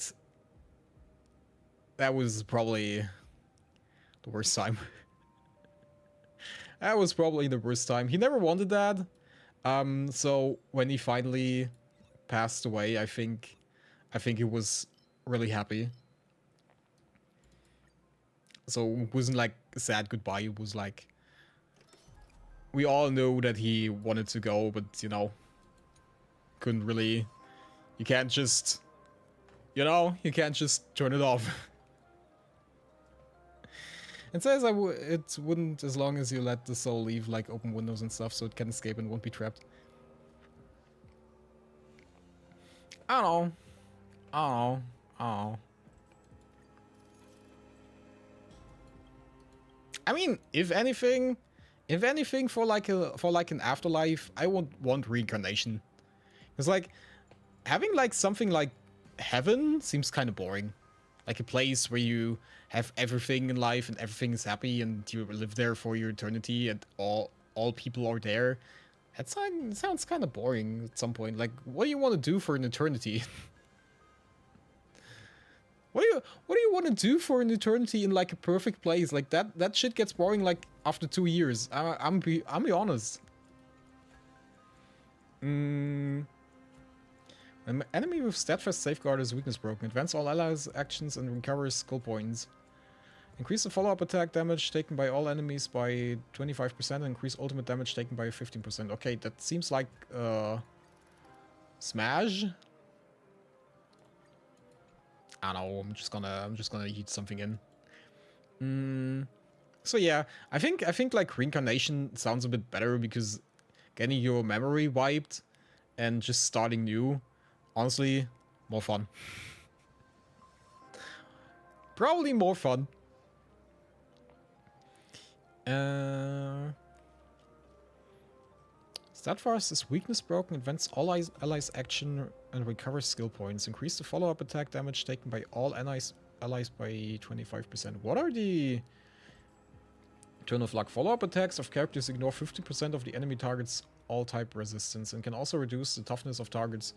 that was probably the worst time. That was probably the worst time. He never wanted that. So when he finally passed away, I think he was really happy. So it wasn't like a sad goodbye. It was like, we all knew that he wanted to go, but you know, couldn't really. You can't just, you know, you can't just turn it off. It says it wouldn't, as long as you let the soul leave like open windows and stuff, so it can escape and won't be trapped. I don't know. I mean, if anything, for like an afterlife, I would want reincarnation. Because like having like something like heaven seems kind of boring. Like a place where you have everything in life and everything is happy and you live there for your eternity and all people are there. That sounds kind of boring at some point. Like, what do you want to do for an eternity? What do you want to do for an eternity in like a perfect place? Like that shit gets boring like after 2 years. I'm be honest. An enemy with steadfast safeguard is weakness broken. Advance all allies' actions and recovers skill points. Increase the follow-up attack damage taken by all enemies by 25% and increase ultimate damage taken by 15%. Okay, that seems like Smash. I don't know, I'm just gonna heat something in. So yeah, I think like reincarnation sounds a bit better because getting your memory wiped and just starting new, honestly, more fun. Probably more fun. Steadfast is weakness broken, advance all allies action and recovers skill points. Increase the follow-up attack damage taken by all allies by 25%. What are the Turn of Luck? Follow-up attacks of characters ignore 50% of the enemy target's all-type resistance and can also reduce the toughness of targets.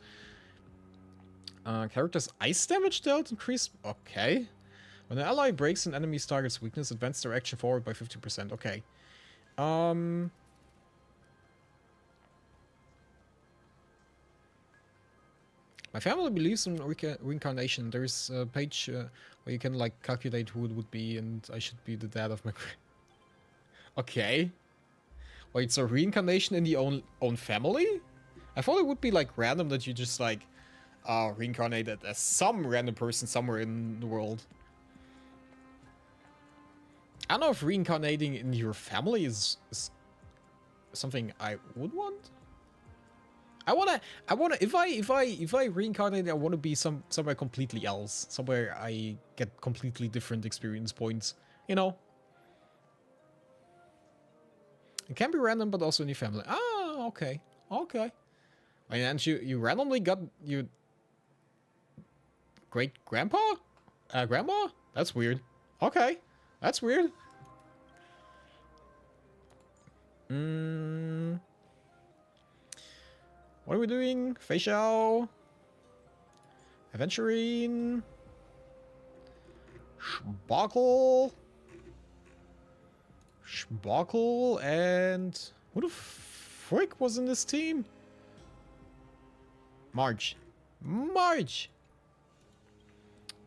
Characters' ice damage dealt increase. Okay. When an ally breaks an enemy's target's weakness, advance their action forward by 50%. Okay. My family believes in reincarnation. There's a page where you can like calculate who it would be, and I should be the dad of my. Okay. Wait, so reincarnation in the own family? I thought it would be like random that you just like reincarnated as some random person somewhere in the world. I don't know if reincarnating in your family is something I would want. I wanna if I reincarnate, I wanna be somewhere completely else. Somewhere I get completely different experience points. You know? It can be random, but also in your family. Ah, okay. Okay. And you randomly got your great grandpa? Grandma? That's weird. Okay. That's weird. What are we doing? Facial. Aventurine. Sparkle. And who the frick was in this team? Marge.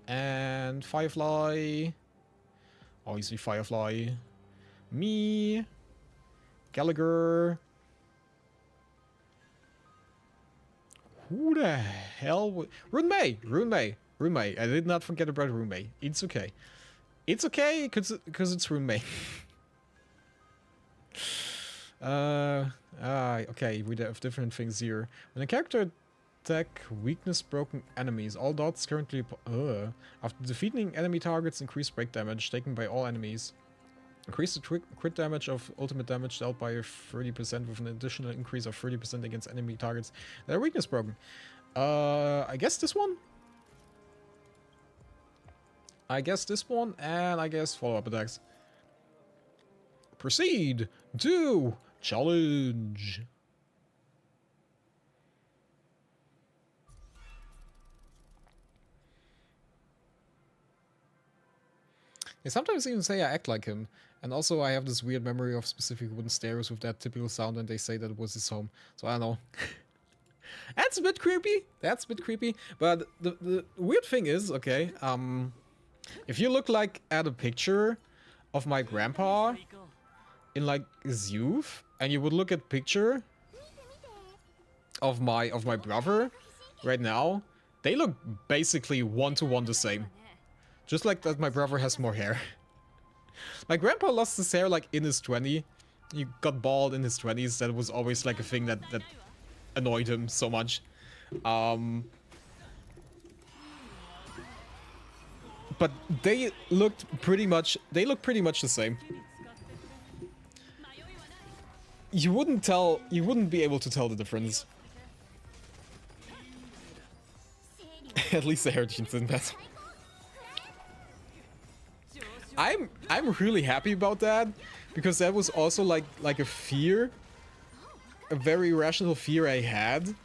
And Firefly. Obviously Firefly. Me. Gallagher. Who the hell would... Rune May! Rune May! Rune May. I did not forget about Rune May. It's okay. It's okay, because it's Rune May. Okay, we have different things here. When a character attack weakness broken enemies, all dots currently... After defeating enemy targets, increase break damage taken by all enemies. Increase the crit damage of ultimate damage dealt by 30% with an additional increase of 30% against enemy targets that are weakness broken. I guess this one? I guess this one, and I guess follow-up attacks. Proceed to challenge. They sometimes even say I act like him. And also I have this weird memory of specific wooden stairs with that typical sound, and they say that it was his home. So I don't know. That's a bit creepy. That's a bit creepy. But the weird thing is, okay, if you look like at a picture of my grandpa in like his youth, and you would look at picture of my brother right now, they look basically one-to-one the same. Just like that my brother has more hair. My grandpa lost his hair like in his 20s. He got bald in his 20s. That was always like a thing that annoyed him so much. But they looked pretty much the same. You wouldn't be able to tell the difference. At least the hair genes didn't matter. I'm really happy about that, because that was also like a fear, a very irrational fear I had.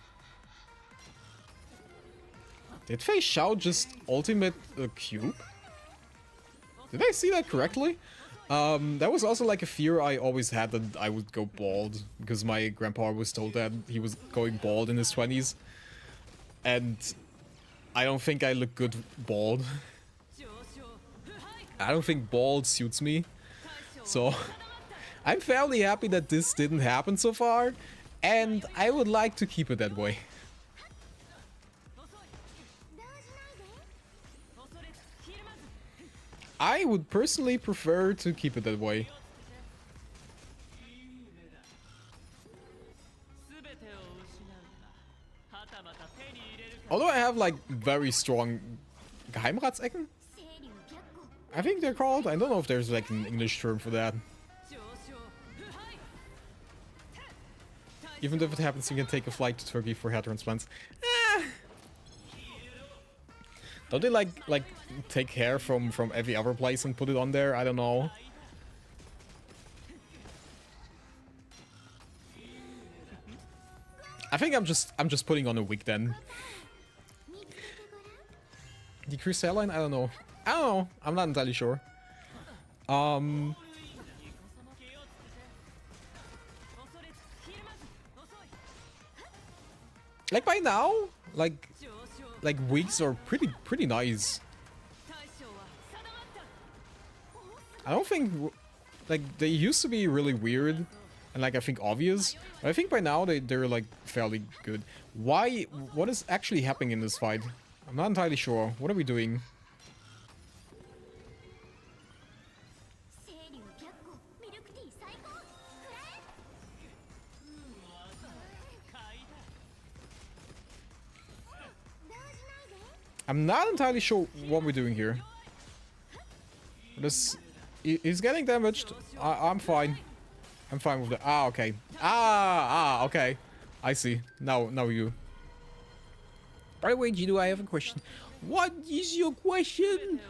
Did Fei Xiao just ultimate a cube? Did I see that correctly? That was also like a fear I always had, that I would go bald, because my grandpa was told that he was going bald in his 20s. And I don't think I look good bald. I don't think bald suits me. So I'm fairly happy that this didn't happen so far, and I would like to keep it that way. I would personally prefer to keep it that way. Although I have like very strong Geheimratsecken? I think they're called. I don't know if there's like an English term for that. Even if it happens, you can take a flight to Turkey for hair transplants. Don't they like take hair from every other place and put it on there? I don't know. I think I'm just putting on a wig then. Decrease hairline? I don't know. I'm not entirely sure. Like by now, like wigs are pretty nice. I don't think like they used to be really weird and like I think obvious, but I think by now they're like fairly good. Why? What is actually happening in this fight? I'm not entirely sure. What are we doing? I'm not entirely sure what we're doing here. This, he's getting damaged. I'm fine. I'm fine with that. Ah, okay. Okay. I see. Now you. By the way, Jidu, I have a question. What is your question?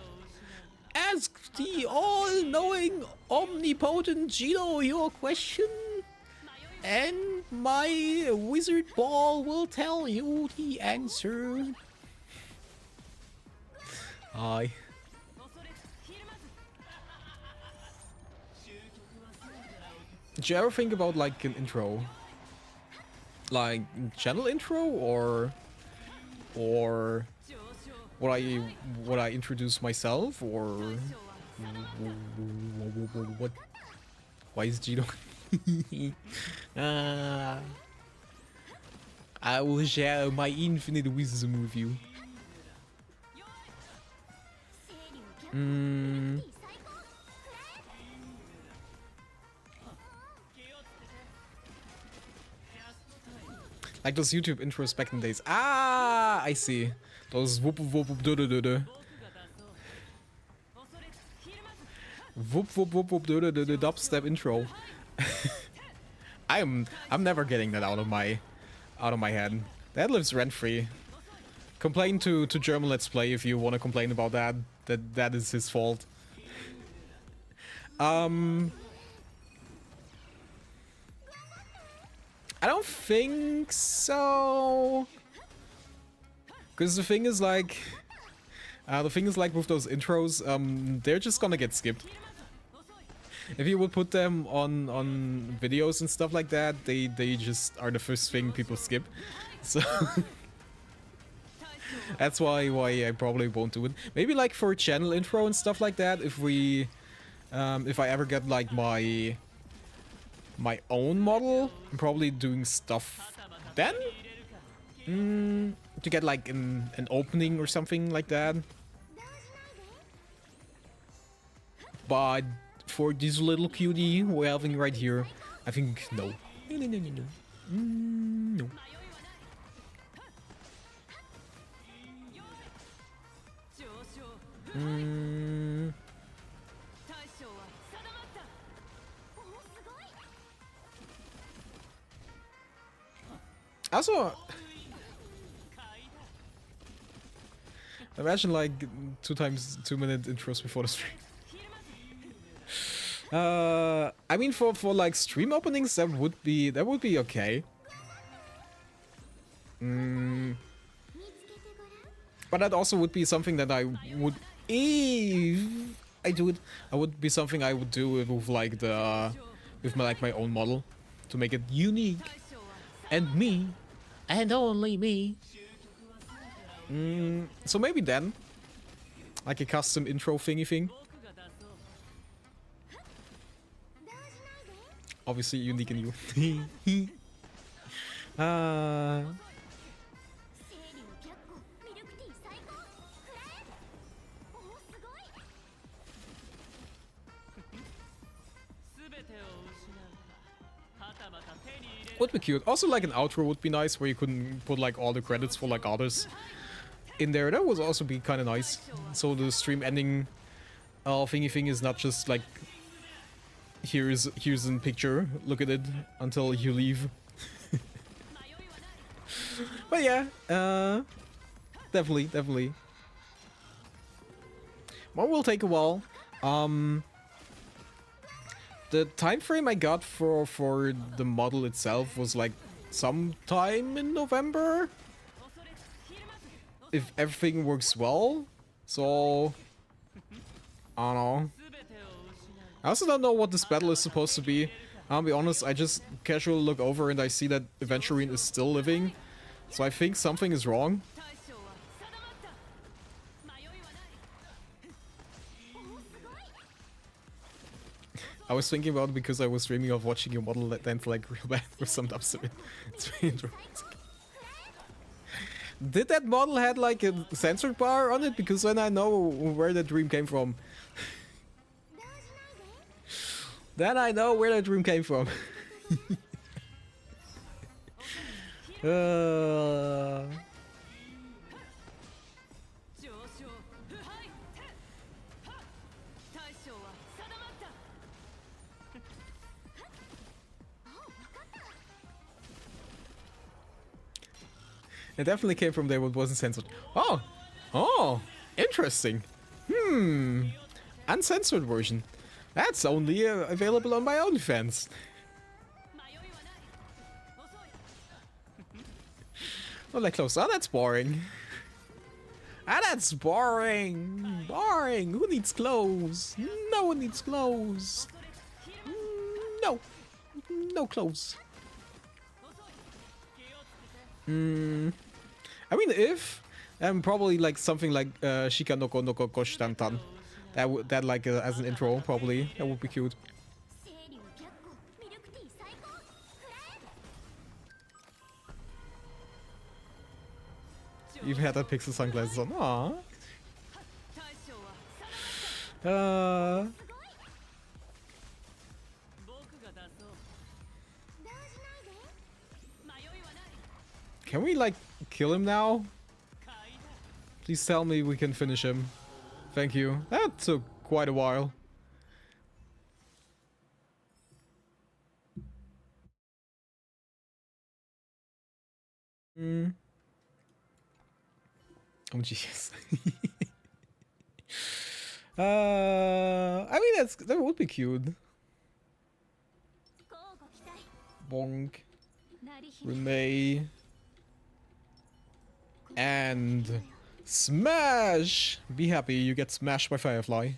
Ask the all-knowing, omnipotent Jidu your question, and my wizard ball will tell you the answer. Hi. Did you ever think about like an intro? Like channel intro or would I introduce myself or What? Why is Gedo? I will share my infinite wisdom with you. Like those YouTube introspecting days. Ah, I see. Those whoop whoop whoop do do do do. Whoop whoop whoop whoop do do do do dubstep intro. I'm never getting that out of my head. That lives rent free. Complain to German Let's Play if you want to complain about that. That is his fault. I don't think so. Because the thing is like with those intros, they're just gonna get skipped. If you would put them on videos and stuff like that, they just are the first thing people skip. So that's why I probably won't do it. Maybe like for channel intro and stuff like that, if I ever get like my own model, I'm probably doing stuff then to get like an opening or something like that. But for this little cutie we're having right here, I think no. No. Also, imagine like 2x2-minute intros before the stream. I mean, for like stream openings, that would be okay. But that also would be something that I would, if I do it, I would be something I would do with like my own model to make it unique and me and only me. So maybe then, like a custom intro thingy thing. Obviously unique and you. Would be cute. Also, like an outro would be nice, where you couldn't put like all the credits for like others in there. That would also be kind of nice. So the stream ending thingy thing is not just like here's a picture, look at it until you leave. But yeah, definitely. One will take a while. The time frame I got for the model itself was like sometime in November, if everything works well. So I don't know. I also don't know what this battle is supposed to be. I'll be honest, I just casually look over and I see that Aventurine is still living. So I think something is wrong. I was thinking about it because I was dreaming of watching your model dance like real bad with some dubstep. It's really interesting. Did that model had like a censored bar on it? Because then I know where the dream came from. Then I know where that dream came from. It definitely came from there, but wasn't censored. Oh, interesting. Uncensored version. That's only available on my OnlyFans. Not that close. Oh, that's boring. That's boring. Boring. Who needs clothes? No one needs clothes. No. No clothes. I mean, if probably like something like Shika no Ko no Ko Koshtantan That like as an intro probably. That would be cute. You've had that pixel sunglasses on. Aww. Can we like kill him now? Please tell me we can finish him. Thank you. That took quite a while. Oh jeez. I mean that would be cute. Bonk. Remay. And smash! Be happy, you get smashed by Firefly.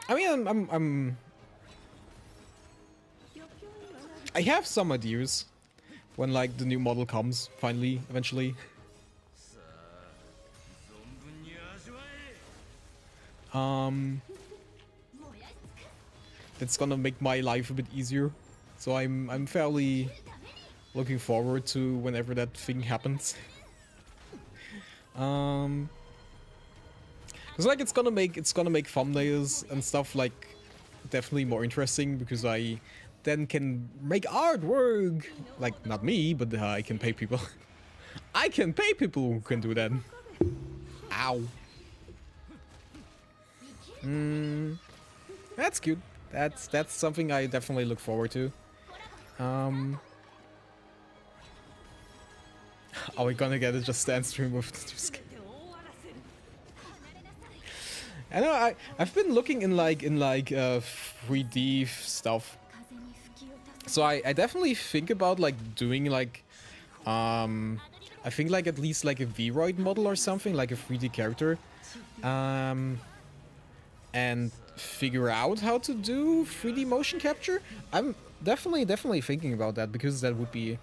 I mean, I have some ideas when like the new model comes finally, eventually. That's gonna make my life a bit easier. So I'm fairly looking forward to whenever that thing happens. Cause like it's gonna make thumbnails and stuff like definitely more interesting because I then can make artwork. Like not me, but I can pay people. I can pay people who can do that. Ow. That's cute. That's something I definitely look forward to. Are we gonna get a Just Dance stream with the two skins? I know I've been looking in like 3D stuff. So I definitely think about like doing like I think like at least like a V-Roid model or something, like a 3D character. And figure out how to do 3D motion capture. I'm definitely thinking about that because that would be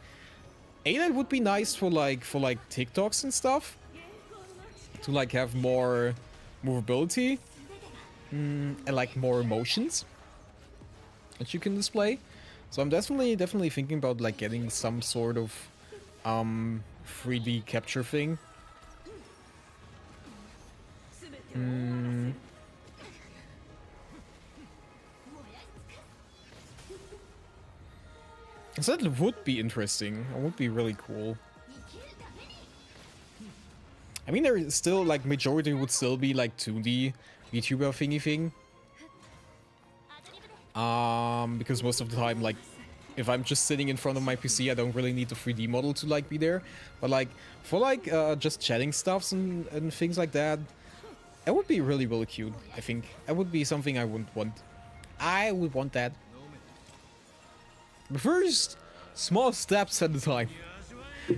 that would be nice for like TikToks and stuff. To like have more movability and like more emotions that you can display. So I'm definitely thinking about like getting some sort of 3D capture thing. So that would be interesting. It would be really cool. I mean, there is still like majority would still be like 2D VTuber thingy thing. Because most of the time, like, if I'm just sitting in front of my PC, I don't really need the 3D model to like be there. But like for like just chatting stuffs and things like that, it would be really cute. I think that would be something I would want. I would want that. But first, small steps at a time.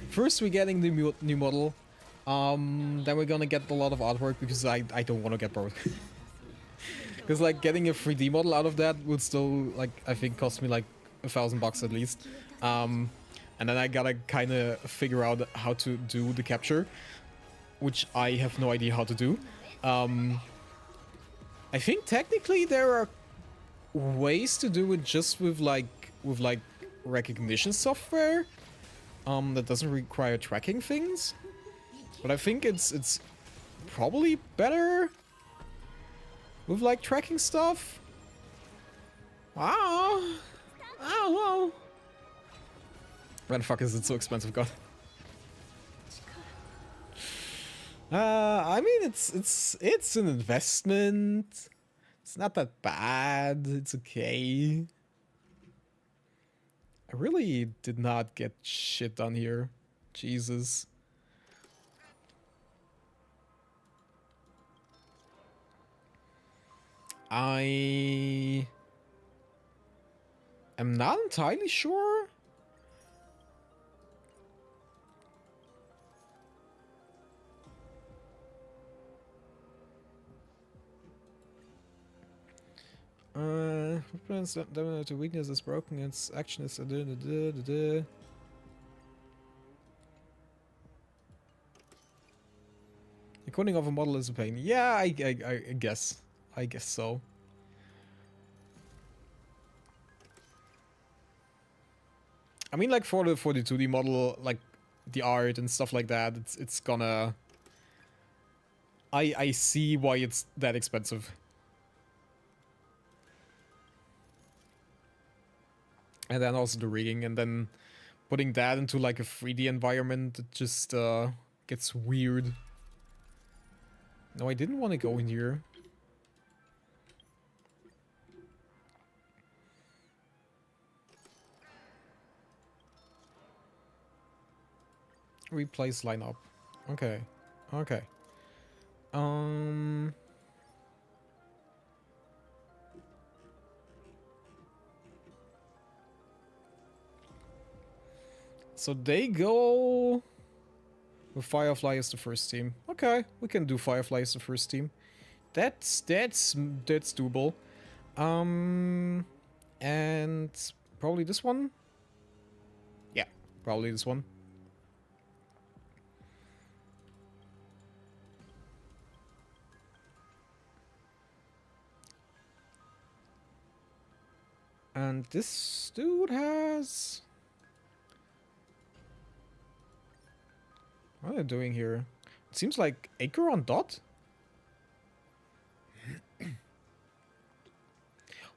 First, we're getting the new model. Then we're gonna get a lot of artwork because I don't want to get bored. Because like getting a 3D model out of that would still like I think cost me like $1,000 at least. And then I gotta kind of figure out how to do the capture, which I have no idea how to do. I think technically there are ways to do it just with like recognition software that doesn't require tracking things. But I think it's probably better with like tracking stuff. Ah, well. Why the fuck is it so expensive, God? I mean it's an investment. It's not that bad. It's okay. I really did not get shit done here. Jesus. I I'm not entirely sure. The weakness is broken, its action is the coding of a model is a pain. Yeah, I guess. I guess so. I mean, like for the 2D model, like the art and stuff like that, it's gonna. I see why it's that expensive. And then also the rigging, and then putting that into like a 3D environment, it just gets weird. No, I didn't want to go in here. Replace lineup. Okay. Okay. So they go with Firefly as the first team. Okay, we can do Firefly as the first team. That's doable. And probably this one. Yeah, probably this one. And this dude has... What are they doing here? It seems like Acre on Dot?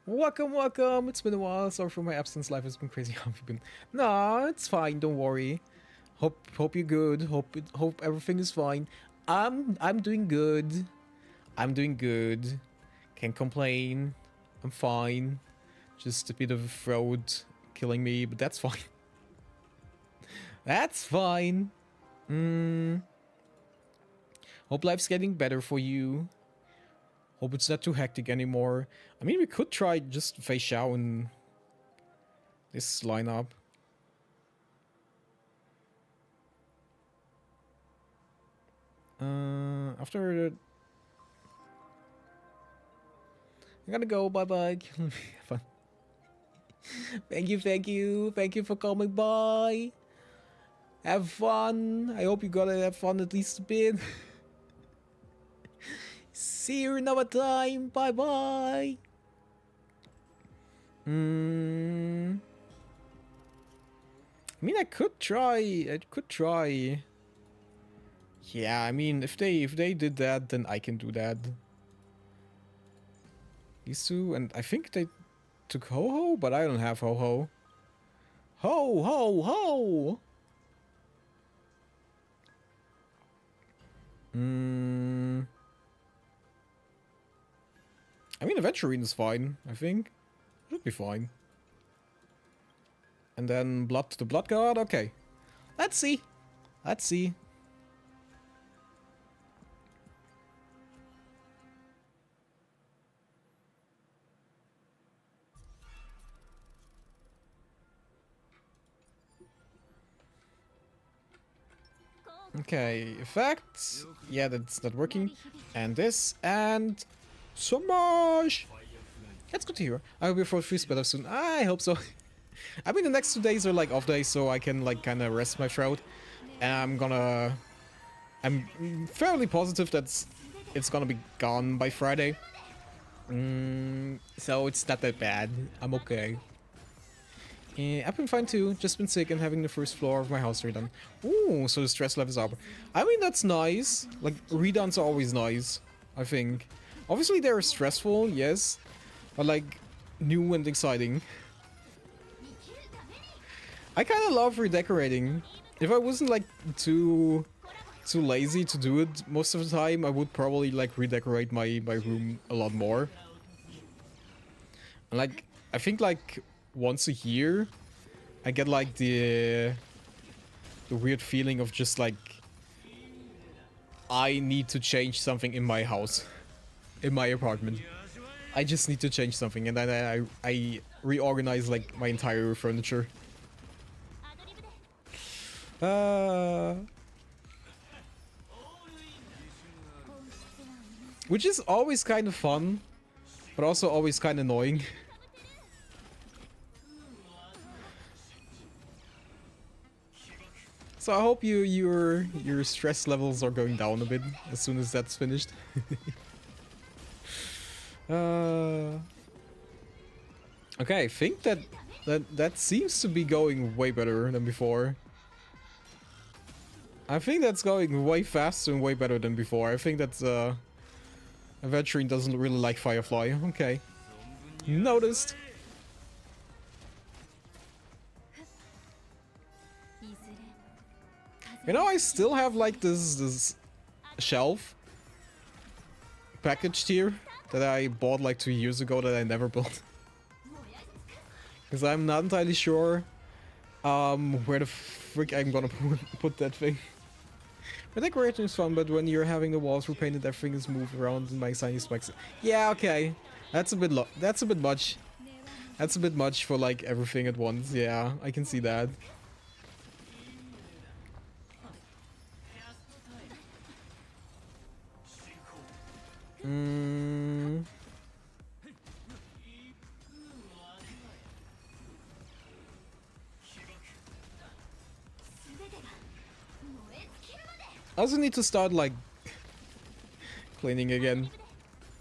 Welcome, welcome! It's been a while. Sorry for my absence. Life has been crazy. How have you been? No, it's fine. Don't worry. Hope you're good. Hope everything is fine. I'm doing good. I'm doing good. Can't complain. I'm fine. Just a bit of a throat killing me, but that's fine. That's fine. Hope life's getting better for you. Hope it's not too hectic anymore. I mean, we could try just Fei Xiao in this lineup. After the... I gotta go, bye-bye. Fun. Thank you for coming by. Have fun. I hope you gotta have fun at least a bit. See you another time. Bye bye. I mean, I could try. Yeah, I mean, if they did that, then I can do that. These two, and I think they took Ho-Ho, but I don't have Ho-Ho. Ho-Ho-Ho! I mean, Aventurine is fine, I think. Should be fine. And then the Blood God? Okay. Let's see. Let's see. Okay, effects. Yeah, that's not working. And this, and... Smash! That's good to hear. I hope your throat feels better soon. I hope so. I mean, the next 2 days are like off days, so I can like kind of rest my throat. And I'm fairly positive that it's gonna be gone by Friday. So it's not that bad. I'm okay. I've been fine too, just been sick and having the first floor of my house redone. Ooh, so the stress level is up. I mean, that's nice. Like, redons are always nice, I think. Obviously they're stressful, yes, but like, new and exciting. I kind of love redecorating. If I wasn't like too lazy to do it most of the time, I would probably like redecorate my room a lot more. And like, I think like once a year, I get like the weird feeling of just like, I need to change something in my house, in my apartment. I just need to change something, and then I reorganize like my entire furniture. Which is always kind of fun, but also always kind of annoying. So I hope your stress levels are going down a bit as soon as that's finished. Okay, I think that seems to be going way better than before. I think that's going way faster and way better than before. I think that's Aventurine doesn't really like Firefly. Okay. Noticed. You know, I still have like this shelf packaged here that I bought like 2 years ago that I never built. Because I'm not entirely sure where the frick I'm gonna put that thing. The decoration is fun, but when you're having the walls repainted, everything is moved around in my tiny specs. Yeah, okay. That's a bit much. That's a bit much for like everything at once. Yeah, I can see that. I also need to start like cleaning again.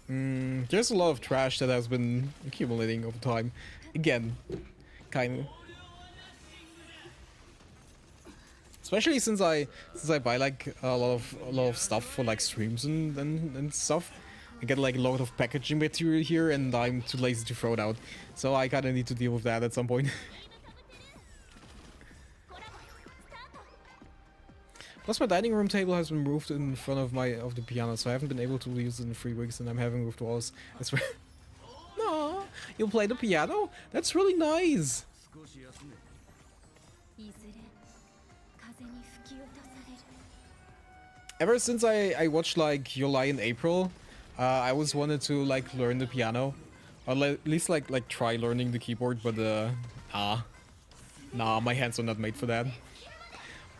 There's a lot of trash that has been accumulating over time. Again, kind of. Especially since I buy like a lot of stuff for like streams and stuff. I get like a lot of packaging material here, and I'm too lazy to throw it out. So I kind of need to deal with that at some point. Plus, my dining room table has been moved in front of the piano, so I haven't been able to use it in 3 weeks, and I'm having withdrawals. That's right. No, you play the piano? That's really nice. Ever since I watched like July in April, I always wanted to like learn the piano, or at least like try learning the keyboard. But nah, my hands are not made for that.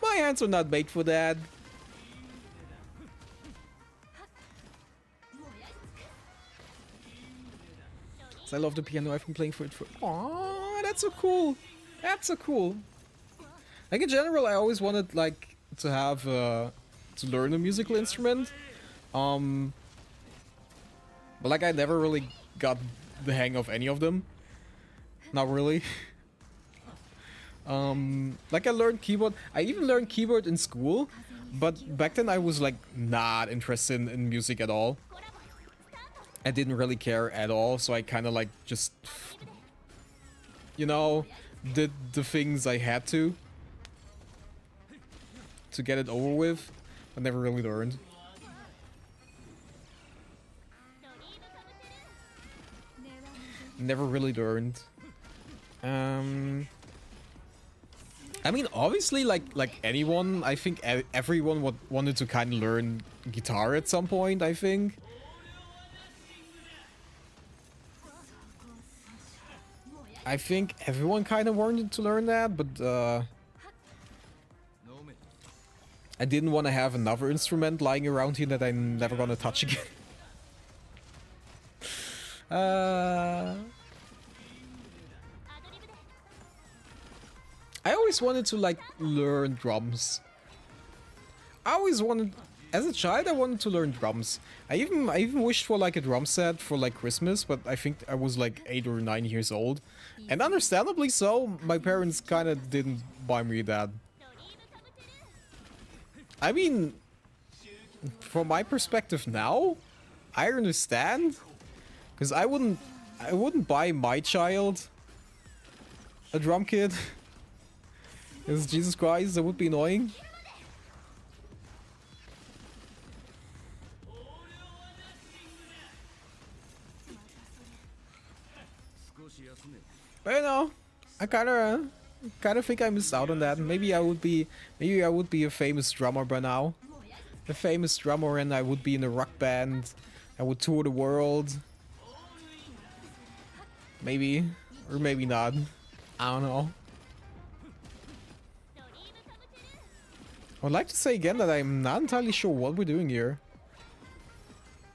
My hands are not made for that. So I love the piano. I've been playing for it for. Aww, that's so cool. That's so cool. Like in general, I always wanted like to have to learn a musical instrument. But like I never really got the hang of any of them. Not really. Like I learned keyboard. I even learned keyboard in school, but back then I was like not interested in music at all. I didn't really care at all, so I kind of like just, you know, did the things I had to get it over with. I never really learned. Never really learned. I mean, obviously, like anyone, I think everyone wanted to kind of learn guitar at some point, I think. I think everyone kind of wanted to learn that, but I didn't want to have another instrument lying around here that I'm never gonna touch again. I always wanted to like learn drums. I always wanted, as a child, I wanted to learn drums. I even wished for like a drum set for like Christmas, but I think I was like 8 or 9 years old, and understandably so, my parents kind of didn't buy me that. I mean, from my perspective now, I understand, because I wouldn't buy my child a drum kit. Because Jesus Christ, that would be annoying. But you know, I kind of think I missed out on that. Maybe I would be a famous drummer by now. A famous drummer, and I would be in a rock band. I would tour the world. Maybe. Or maybe not. I don't know. I would like to say again that I'm not entirely sure what we're doing here.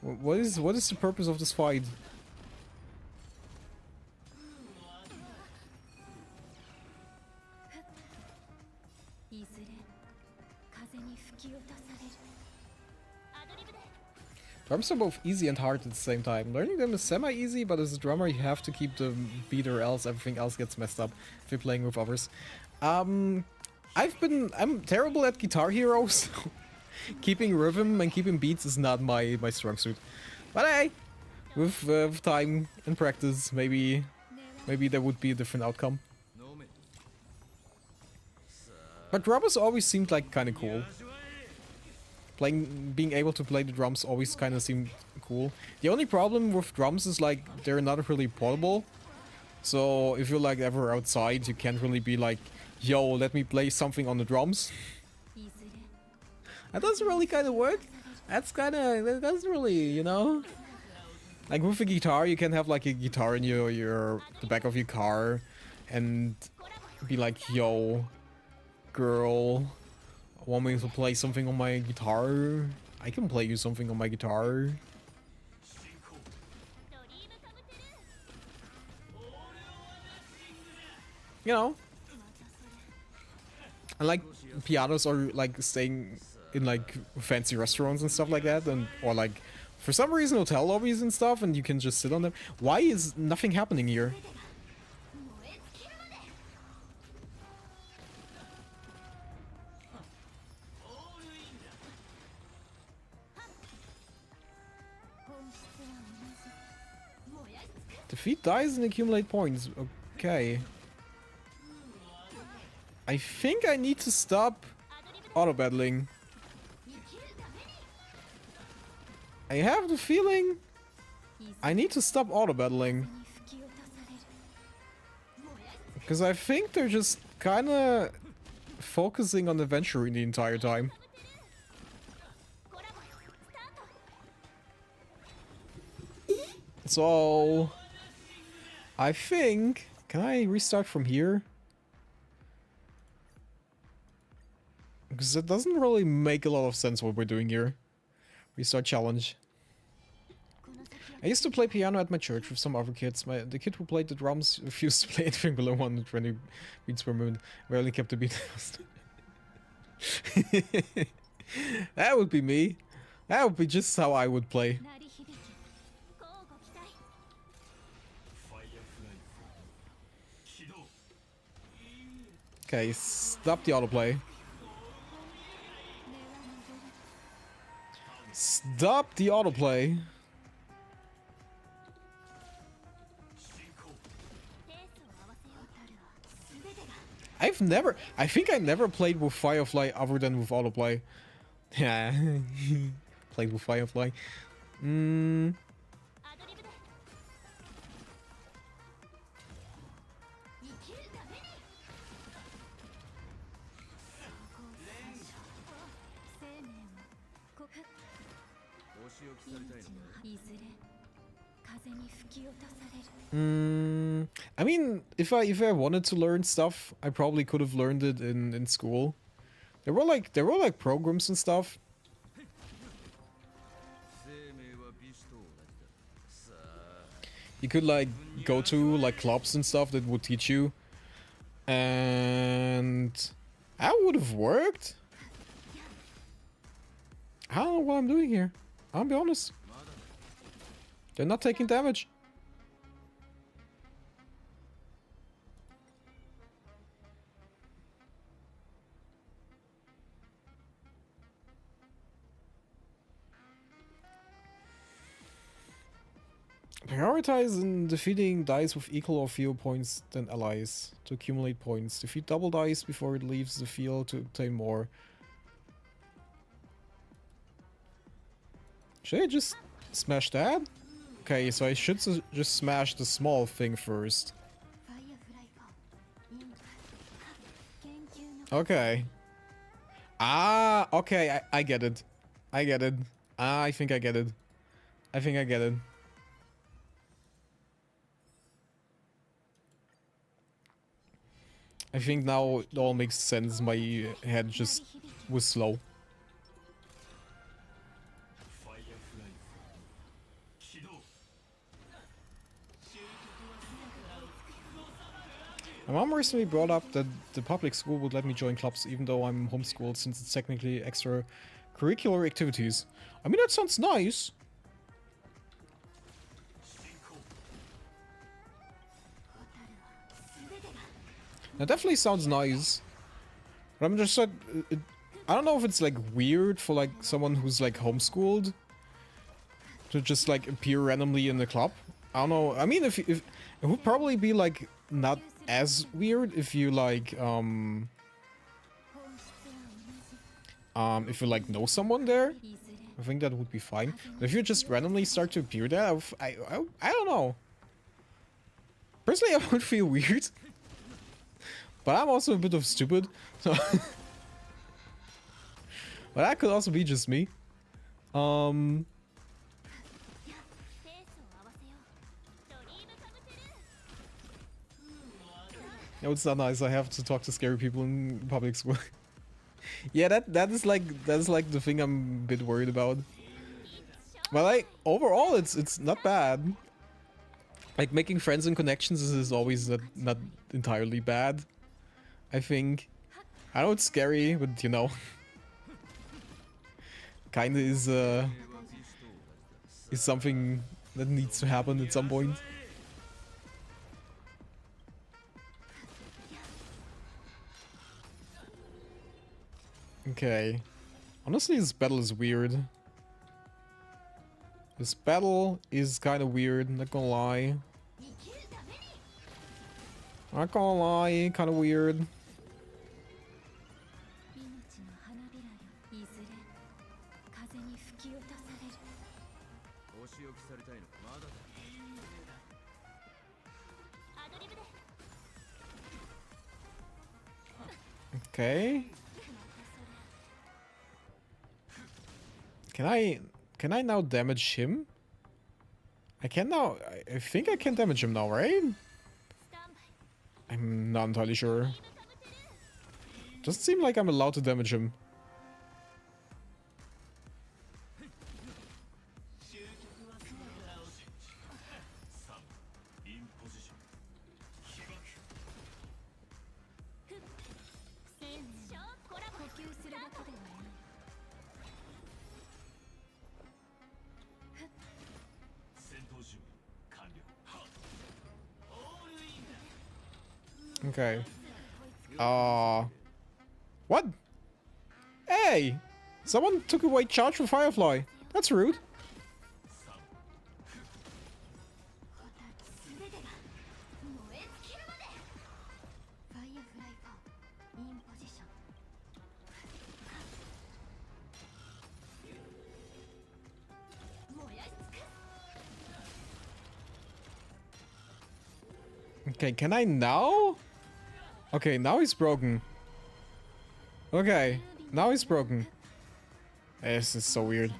What is the purpose of this fight? Drums are both easy and hard at the same time. Learning them is semi-easy, but as a drummer you have to keep the beat or else everything else gets messed up if you're playing with others. I'm terrible at Guitar Hero, so keeping rhythm and keeping beats is not my strong suit. But hey, with time and practice, maybe there would be a different outcome. But drummers always seemed like kind of cool. Being able to play the drums always kind of seemed cool. The only problem with drums is like they're not really portable. So if you're like ever outside, you can't really be like, yo, let me play something on the drums. That doesn't really kind of work. That doesn't really, you know. Like with a guitar, you can have like a guitar in the back of your car, and be like, yo, girl, want me to play something on my guitar? I can play you something on my guitar. You know. And like pianos are like staying in like fancy restaurants and stuff like that, and or like for some reason hotel lobbies and stuff, and you can just sit on them. Why is nothing happening here? Defeat dies and accumulate points. Okay. I think I need to stop auto-battling. I have the feeling I need to stop auto-battling. Because I think they're just kinda focusing on adventuring the entire time. So I think... Can I restart from here? Because it doesn't really make a lot of sense what we're doing here. Restart challenge. I used to play piano at my church with some other kids. The kid who played the drums refused to play anything below 120 beats per minute. Rarely kept the beat. That would be me. That would be just how I would play. Okay, stop the autoplay. Stop the autoplay. I think I never played with Firefly other than with autoplay. Yeah, played with Firefly. I mean, if I wanted to learn stuff, I probably could have learned it in school. There were like programs and stuff. You could like go to like clubs and stuff that would teach you, and that would have worked. I don't know what I'm doing here. I'll be honest. They're not taking damage. Prioritize in defeating dice with equal or fewer points than allies to accumulate points. Defeat double dice before it leaves the field to obtain more. Should I just smash that? Okay, so I should just smash the small thing first. Okay. Ah, okay, I get it. I get it. I think I get it. I think I get it. I think now it all makes sense. My head just was slow. My mom recently brought up that the public school would let me join clubs even though I'm homeschooled, since it's technically extracurricular activities. I mean, that sounds nice. That definitely sounds nice. But I'm just like, I don't know if it's like weird for like someone who's like homeschooled to just like appear randomly in the club. I don't know. I mean, if it would probably be like not as weird if you like if you like know someone there. I think that would be fine. But if you just randomly start to appear there, I don't know. Personally, I would feel weird. But I'm also a bit of stupid, so but that could also be just me. No, it's not nice. I have to talk to scary people in public school. Yeah, that is like the thing I'm a bit worried about. But like overall, it's not bad. Like making friends and connections is always not entirely bad. I think. I know it's scary, but you know, kinda is something that needs to happen at some point. Okay. Honestly, this battle is weird. This battle is kind of weird, not gonna lie. Not gonna lie, kind of weird. Okay. Can I now damage him? I can now. I think I can damage him now, right? I'm not entirely sure. Doesn't seem like I'm allowed to damage him. Okay. What? Hey! Someone took away charge from Firefly. That's rude. Okay, can I now? Okay, now he's broken. Okay, now he's broken. This is so weird.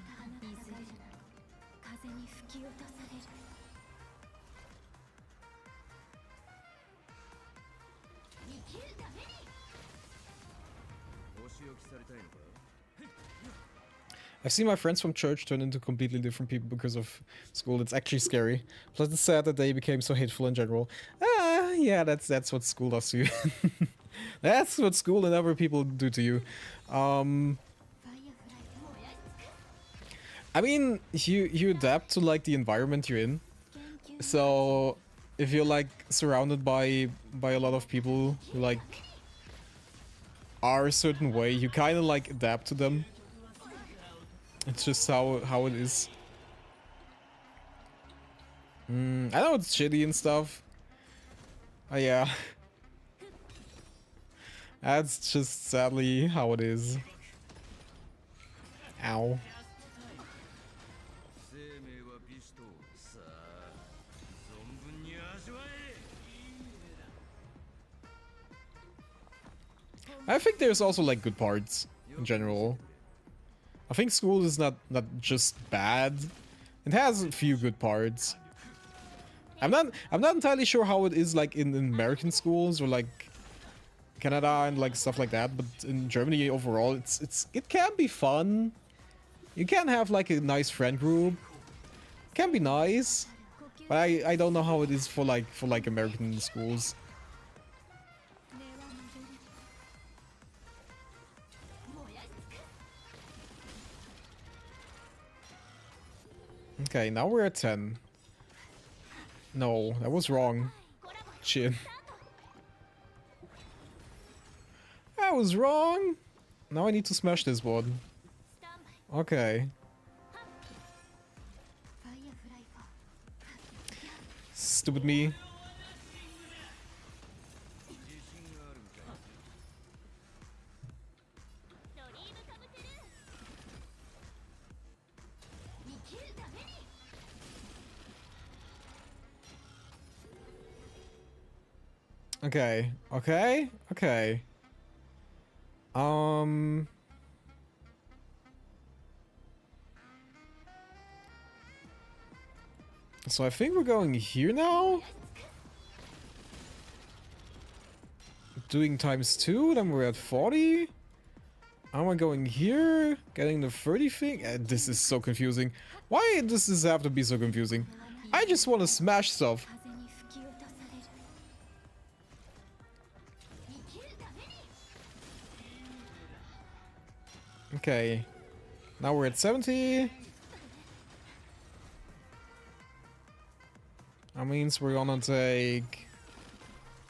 I've seen my friends from church turn into completely different people because of school. It's actually scary. Plus it's sad that they became so hateful in general. Yeah, that's what school does to you. That's what school and other people do to you. I mean, you adapt to like the environment you're in. So if you're like surrounded by a lot of people who like are a certain way, you kind of like adapt to them. It's just how it is. I know it's shitty and stuff. Yeah. That's just sadly how it is. Ow. I think there's also like good parts in general. I think school is not just bad. It has a few good parts. I'm not entirely sure how it is like in American schools or like Canada and like stuff like that, but in Germany overall, it can be fun. You can have like a nice friend group. It can be nice, but I don't know how it is for like American schools. Okay, now we're at 10. No, that was wrong. Chin. That was wrong. Now I need to smash this one. Okay. Stupid me. Okay, okay, okay. So I think we're going here now. Doing ×2, then we're at 40. Am I going here? Getting the 30 thing? This is so confusing. Why does this have to be so confusing? I just want to smash stuff. Okay. Now we're at 70. That means we're gonna take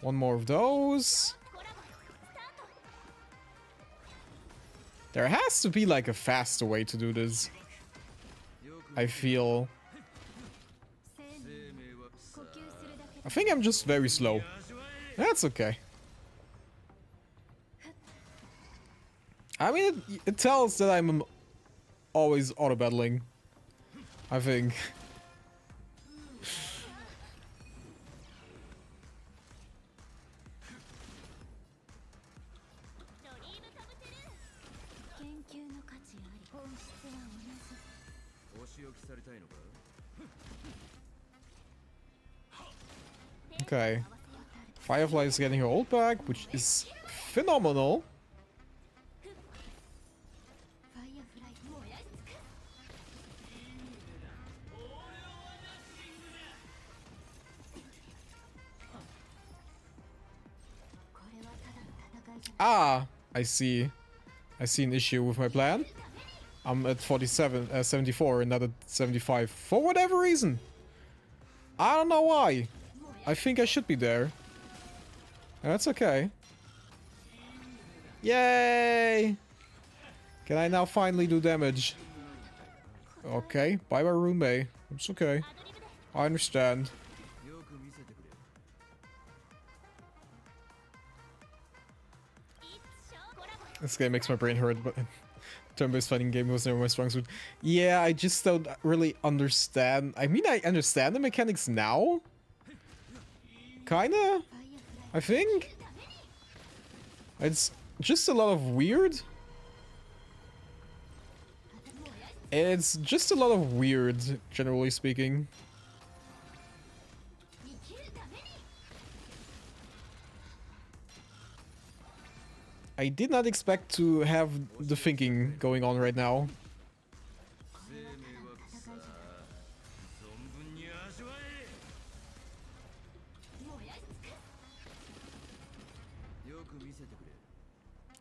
one more of those. There has to be like a faster way to do this, I feel. I think I'm just very slow. That's okay. I mean, it tells that I'm always auto-battling, I think. Okay. Firefly is getting her ult back, which is phenomenal. Ah, I see. I see an issue with my plan. I'm at 74 and not at 75 for whatever reason. I don't know why. I think I should be there. That's okay. Yay! Can I now finally do damage? Okay, bye bye Rune. It's okay. I understand. This game makes my brain hurt, but turn-based fighting game was never my strong suit. Yeah, I just don't really understand. I mean, I understand the mechanics now. Kinda, I think. It's just a lot of weird. It's just a lot of weird, generally speaking. I did not expect to have the thinking going on right now.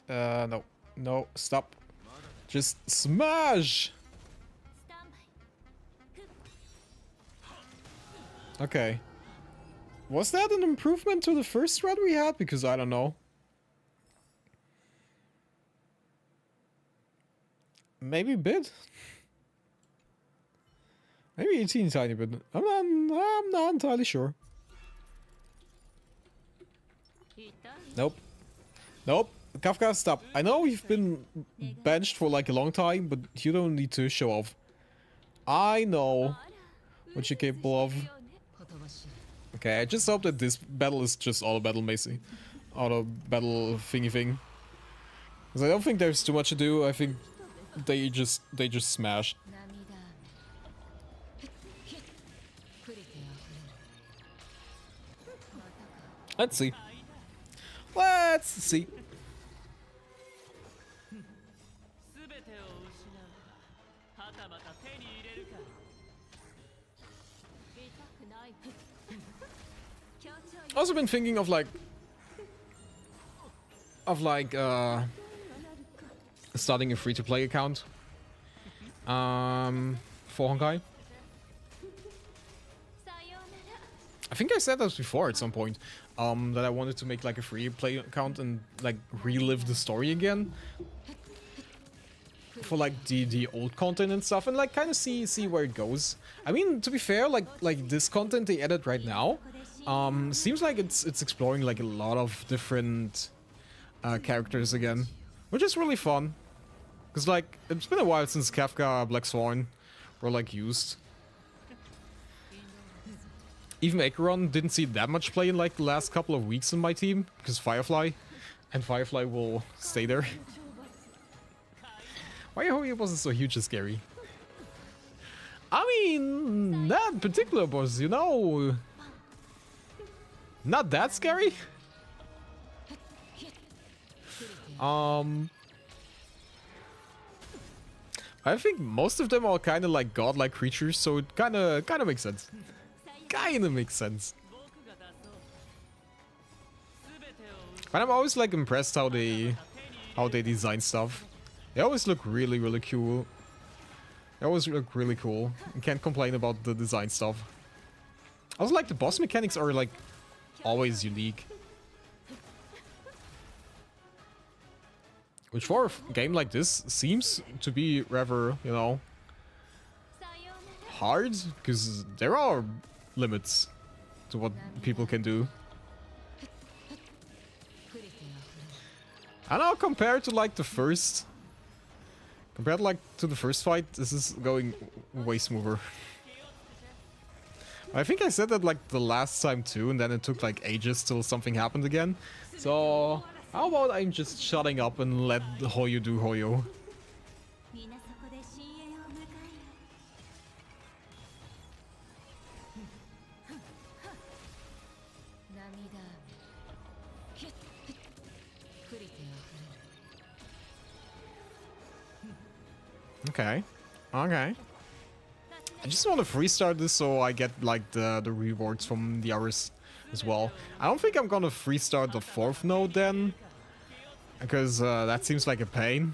No. No, stop. Just smash! Okay. Was that an improvement to the first thread we had? Because I don't know. Maybe a bit. Maybe a teeny tiny bit. I'm not entirely sure. Nope. Nope. Kafka, stop. I know you've been benched for like a long time, but you don't need to show off. I know what you're capable of. Okay, I just hope that this battle is just auto battle Macy. Auto battle thingy thing. Because I don't think there's too much to do. I think they just smashed. Let's see. Let's see. Also been thinking of starting a free-to-play account for Honkai. I think I said that before at some point, that I wanted to make like a free-play account and like relive the story again for like the old content and stuff, and like kind of see where it goes. I mean, to be fair, like this content they added right now, seems like it's exploring like a lot of different characters again, which is really fun. Because like it's been a while since Kafka, Black Swan were like used. Even Acheron didn't see that much play in like the last couple of weeks in my team because Firefly, and Firefly will stay there. Why Hoya wasn't so huge and scary? I mean, that particular boss, you know, not that scary. I think most of them are kind of like godlike creatures, so it kind of makes sense. Kind of makes sense. But I'm always like impressed how they design stuff. They always look really cool. They always look really cool. You can't complain about the design stuff. Also, like the boss mechanics are like always unique. Which for a game like this seems to be rather, you know, hard, because there are limits to what people can do. I know, compared to like the first fight, this is going way smoother. I think I said that like the last time too, and then it took like ages till something happened again. So how about I'm just shutting up and let Hoyo do Hoyo? Okay. Okay. I just want to restart this so I get like the rewards from the others as well. I don't think I'm gonna restart the 4th node then, because that seems like a pain.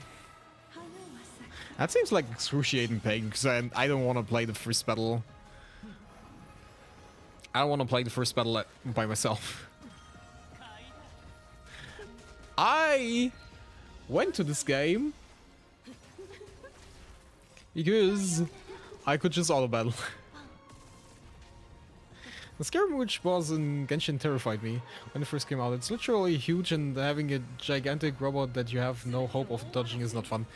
That seems like excruciating pain, because I don't want to play the first battle. I don't want to play the first battle by myself. I went to this game because I could just auto battle. The Scaramouche boss in Genshin terrified me when it first came out. It's literally huge, and having a gigantic robot that you have no hope of dodging is not fun.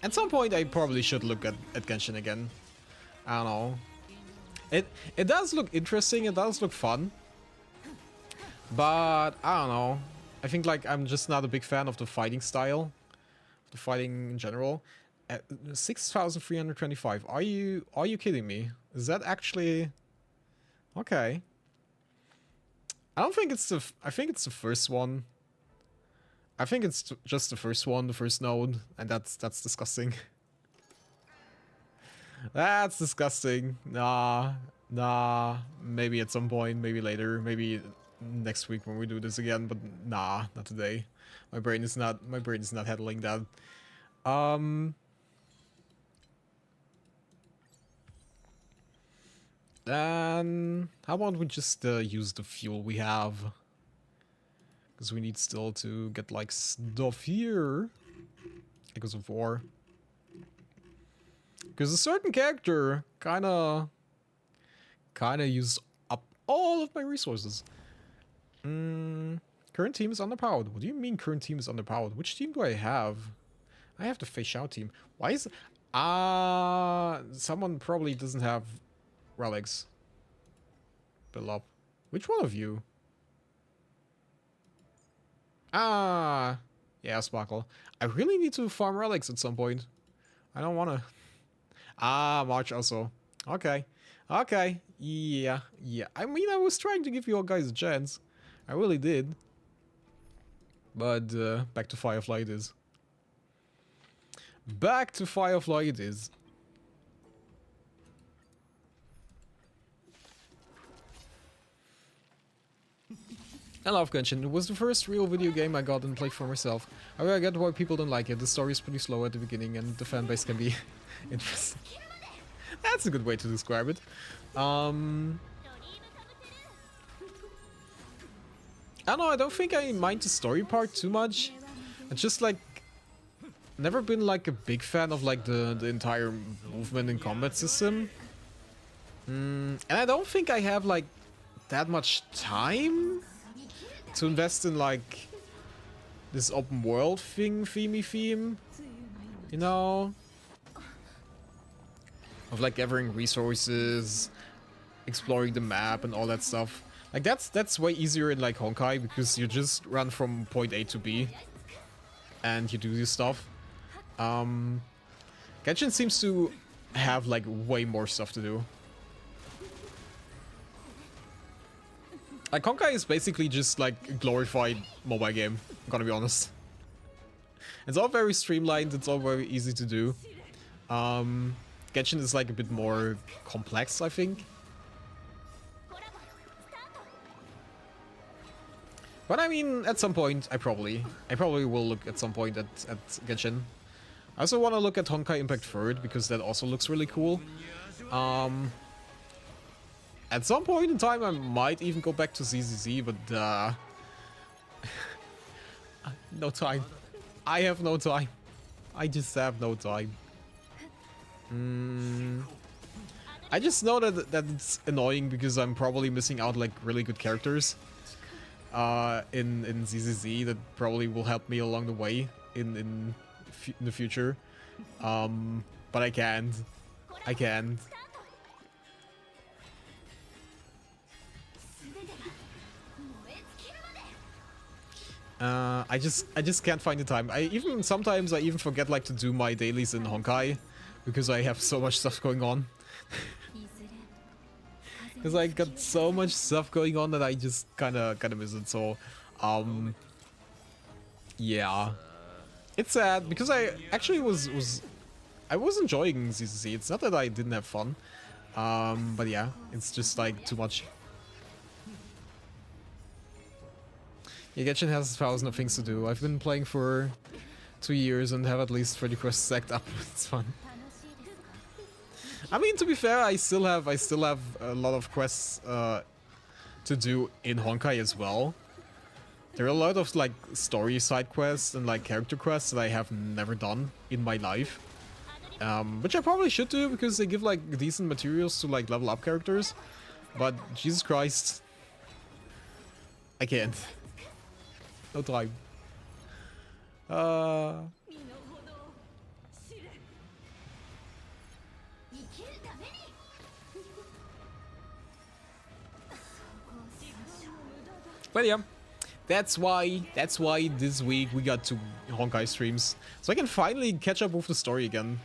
At some point I probably should look at Genshin again. I don't know. It does look interesting, it does look fun. But I don't know. I think like I'm just not a big fan of the fighting style. The fighting in general. At 6,325. Are you kidding me? Is that actually okay? I don't think it's I think it's the first one. I think it's just the first one, the first node, and that's disgusting. That's disgusting. Nah, maybe at some point, maybe later, maybe next week when we do this again, but nah, not today. My brain is not handling that. Then how about we just use the fuel we have? Because we need still to get like stuff here because of war. Because a certain character kinda used up all of my resources. Current team is underpowered. What do you mean current team is underpowered? Which team do I have? I have the Face Out team. Why is someone probably doesn't have relics built up. Which one of you? Ah, yeah, Sparkle. I really need to farm relics at some point. I don't wanna. Ah, March also. Okay. Okay. Yeah. Yeah. I mean, I was trying to give you all guys a chance. I really did. But back to Firefly it is. Back to Firefly it is. I love Genshin. It was the first real video game I got and played for myself. I get why people don't like it. The story is pretty slow at the beginning and the fanbase can be interesting. That's a good way to describe it. I don't know, I don't think I mind the story part too much. It's just like never been like a big fan of like the entire movement and combat system. And I don't think I have like that much time to invest in like this open world theme, you know, of like gathering resources, exploring the map and all that stuff. Like that's way easier in like Honkai because you just run from point A to B and you do this stuff. Genshin seems to have like way more stuff to do. Like Honkai is basically just like a glorified mobile game, I'm gonna be honest. It's all very streamlined, it's all very easy to do. Genshin is like a bit more complex, I think. But I mean, at some point, I probably will look at some point at Genshin. I also want to look at Honkai Impact Third because that also looks really cool. At some point in time, I might even go back to ZZZ, but no time. I have no time. I just have no time. I just know that it's annoying because I'm probably missing out like really good characters in ZZZ that probably will help me along the way in the future. But I can't. I just can't find the time. Sometimes I even forget like to do my dailies in Honkai because I have so much stuff going on. Because I got so much stuff going on that I just kinda miss it. So yeah, it's sad because I actually was enjoying ZCC. It's not that I didn't have fun, but yeah, it's just like too much. Yeah, Genshin has 1,000 of things to do. I've been playing for 2 years and have at least 30 quests stacked up. It's fun. I mean, to be fair, I still have a lot of quests to do in Honkai as well. There are a lot of like story side quests and like character quests that I have never done in my life, which I probably should do because they give like decent materials to like level up characters. But Jesus Christ, I can't. No time. But yeah, that's why this week we got 2 Honkai streams, so I can finally catch up with the story again.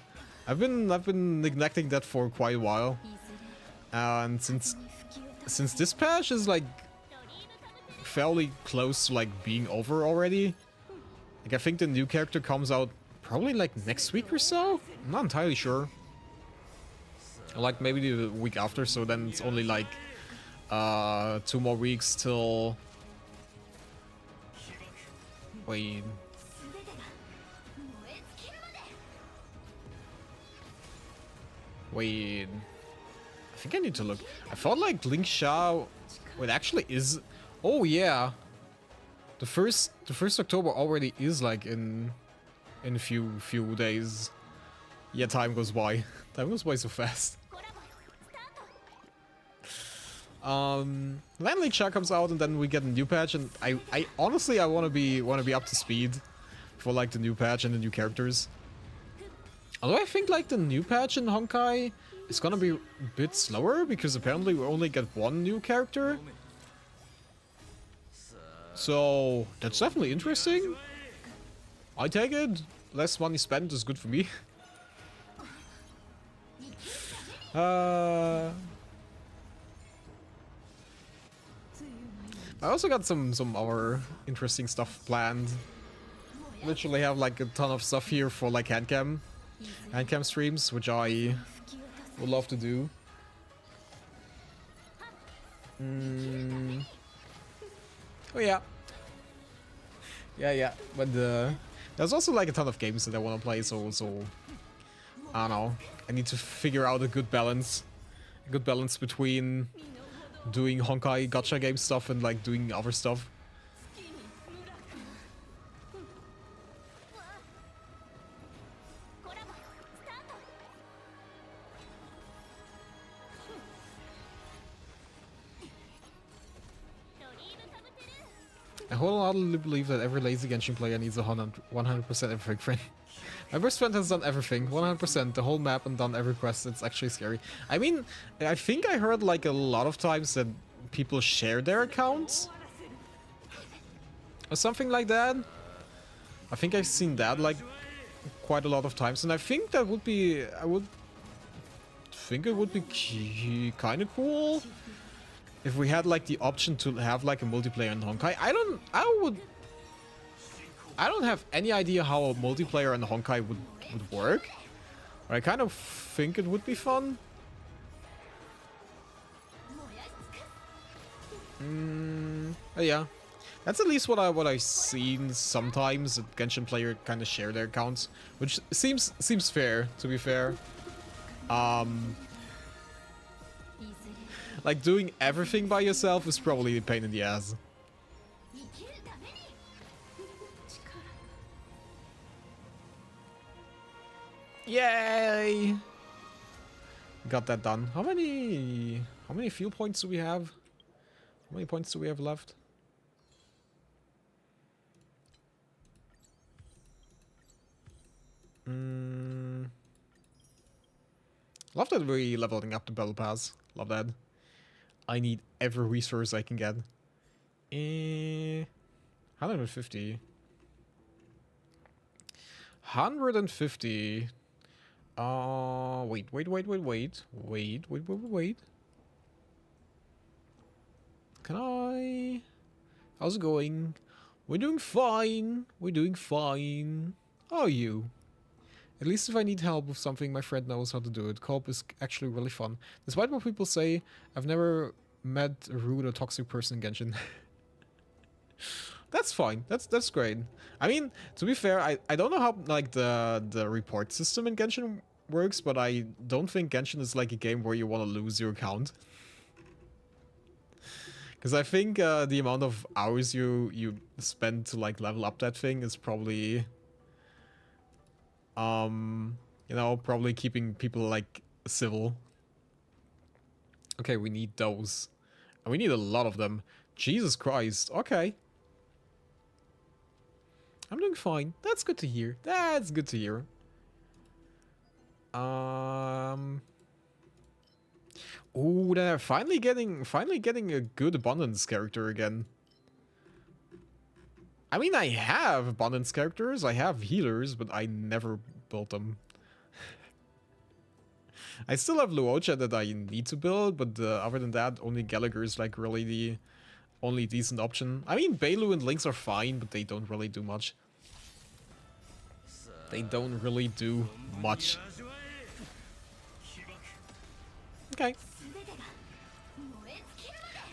I've been neglecting that for quite a while, and since this patch is like fairly close to like being over already. Like I think the new character comes out probably like next week or so. I'm not entirely sure. Like maybe the week after, so then it's only like 2 more weeks till. Wait. I think I need to look. I thought like Link Sha. Wait, actually is. Oh yeah, the first October already is like in a few days. Yeah, time goes by. Time goes by so fast. Then Lake Sha comes out and then we get a new patch, and I honestly want to be up to speed for like the new patch and the new characters. Although I think like the new patch in Honkai is gonna be a bit slower because apparently we only get 1 new character. So that's definitely interesting. I take it. Less money spent is good for me. I also got some other interesting stuff planned. Literally have like a ton of stuff here for like handcam streams, which I would love to do. Oh yeah. Yeah, but there's also like a ton of games that I want to play, so I don't know. I need to figure out a good balance between doing Honkai Gacha game stuff and like doing other stuff. I wholeheartedly believe that every lazy Genshin player needs a 100% everything friend. My best friend has done everything, 100%, the whole map and done every quest. It's actually scary. I mean, I think I heard like a lot of times that people share their accounts. Or something like that. I think I've seen that like quite a lot of times, and I think that would be, I would think it would be kind of cool if we had like the option to have like a multiplayer in Honkai. I don't have any idea how a multiplayer in Honkai would work. But I kind of think it would be fun. But yeah. That's at least what I've seen sometimes. That Genshin player kind of share their accounts, which seems fair, to be fair. Like doing everything by yourself is probably a pain in the ass. Yay! Got that done. How many fuel points do we have? How many points do we have left? Love that we're leveling up the battle pass. Love that. I need every resource I can get. 150. 150. Wait. Can I? How's it going? We're doing fine. How are you? At least if I need help with something, my friend knows how to do it. Co-op is actually really fun. Despite what people say, I've never met a rude or toxic person in Genshin. That's fine. That's great. I mean, to be fair, I don't know how like the report system in Genshin works, but I don't think Genshin is like a game where you want to lose your account. Because I think the amount of hours you spend to like level up that thing is probably, you know, probably keeping people like civil. Okay, we need those. And we need a lot of them. Jesus Christ. Okay. I'm doing fine. That's good to hear. That's good to hear. Ooh, they're finally getting a good abundance character again. I mean, I have abundance characters, I have healers, but I never built them. I still have Luocha that I need to build, but other than that, only Gallagher is like really the only decent option. I mean, Bailu and Lynx are fine, but they don't really do much. They don't really do much. Okay.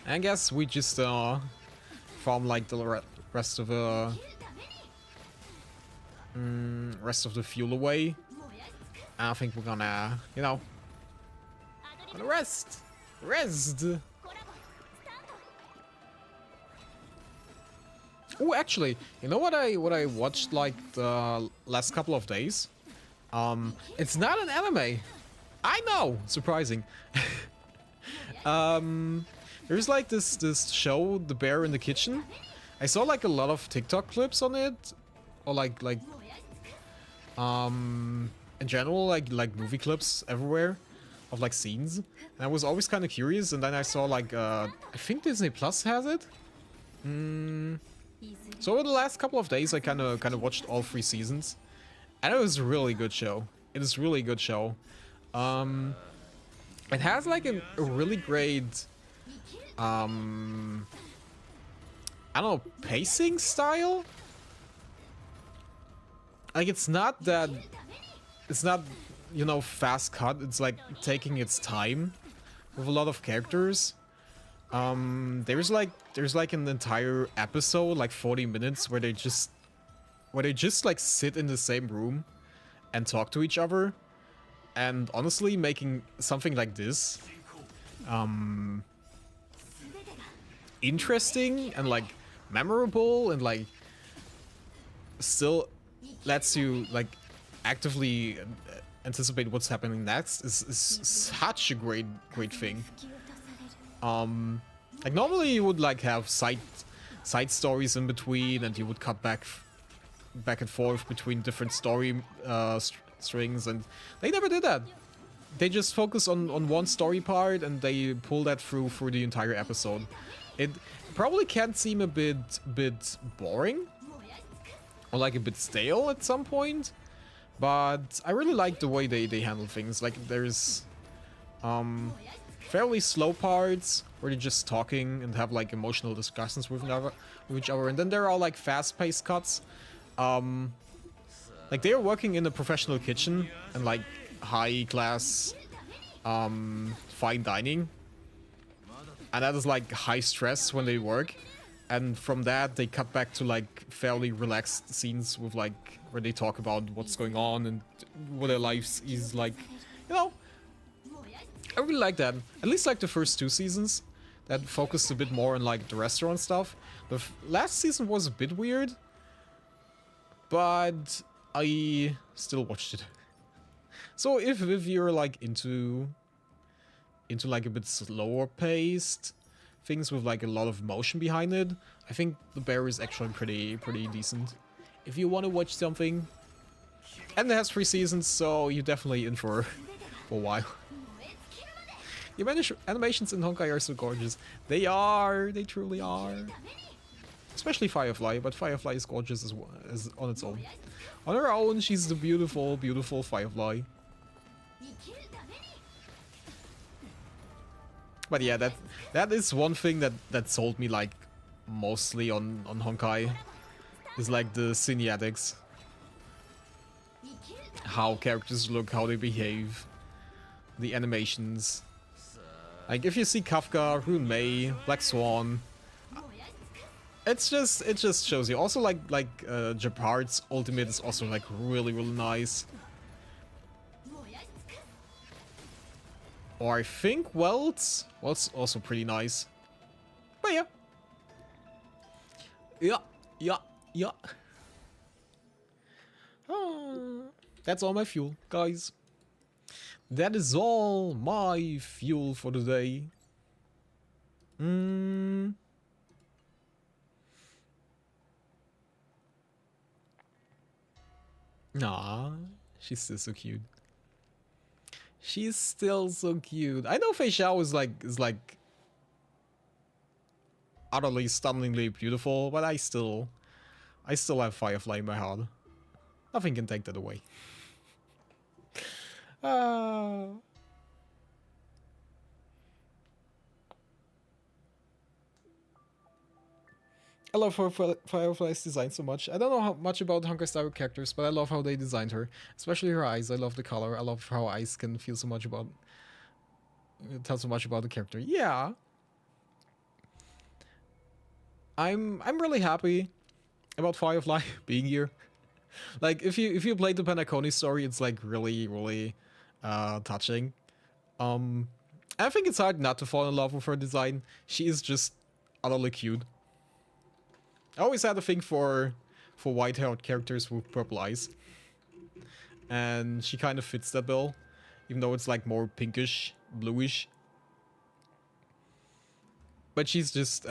I guess we just farm like the rest of the fuel away. I think we're gonna, you know, rest. Oh, actually, you know what I watched like the last couple of days? It's not an anime. I know, surprising. There's like this show, The Bear in the Kitchen. I saw like a lot of TikTok clips on it, or like in general like movie clips everywhere of like scenes. And I was always kind of curious, and then I saw like I think Disney Plus has it. So over the last couple of days, I kind of watched all 3 seasons, and it was a really good show. It is really good show. It has like a really great, I don't know, pacing style. Like it's not, you know, fast cut. It's like taking its time with a lot of characters. There's like an entire episode, like 40 minutes, where they just like sit in the same room and talk to each other. And honestly, making something like this interesting and like memorable and like still lets you like actively anticipate what's happening next is such a great thing. Like normally you would like have side stories in between, and you would cut back and forth between different story strings, and they never did that. They just focus on one story part, and they pull that through the entire episode. It probably can seem a bit boring or like a bit stale at some point, but I really like the way they handle things. Like there's fairly slow parts where they're just talking and have like emotional discussions with each other, and then there are like fast-paced cuts. Like they are working in a professional kitchen and like high-class fine dining, and that is like high stress when they work. And from that they cut back to like fairly relaxed scenes with like where they talk about what's going on and what their lives is like, you know. I really like that. At least like the first 2 seasons that focused a bit more on like the restaurant stuff. The last season was a bit weird, but I still watched it. So if you're like into like a bit slower paced things with like a lot of emotion behind it, I think The Bear is actually pretty decent. If you want to watch something, and it has 3 seasons, so you're definitely in for a while. The animations in Honkai are so gorgeous. They truly are. Especially Firefly, but Firefly is gorgeous as on its own. On her own, she's the beautiful, beautiful Firefly. But yeah, that is one thing that sold me like mostly on Honkai, is like the cinematics. How characters look, how they behave, the animations. Like if you see Kafka, Rune Mei, Black Swan, it just shows you. Also like Japard's ultimate is also like really nice. Or I think Welt's also pretty nice. But yeah. That's all my fuel, guys. That is all my fuel for the day. Nah, she's still so cute. She's still so cute. I know Fei Xiao is like utterly stunningly beautiful, but I still have Firefly in my heart. Nothing can take that away. I love Firefly's design so much. I don't know how much about Honkai Star characters, but I love how they designed her. Especially her eyes. I love the color. I love how eyes can feel so much about... tell so much about the character. Yeah. I'm really happy about Firefly being here. Like, if you played the Penacony story, it's like really touching. I think it's hard not to fall in love with her design. She is just utterly cute. I always had a thing for white-haired characters with purple eyes, and she kind of fits that bill, even though it's like more pinkish, bluish. But she's just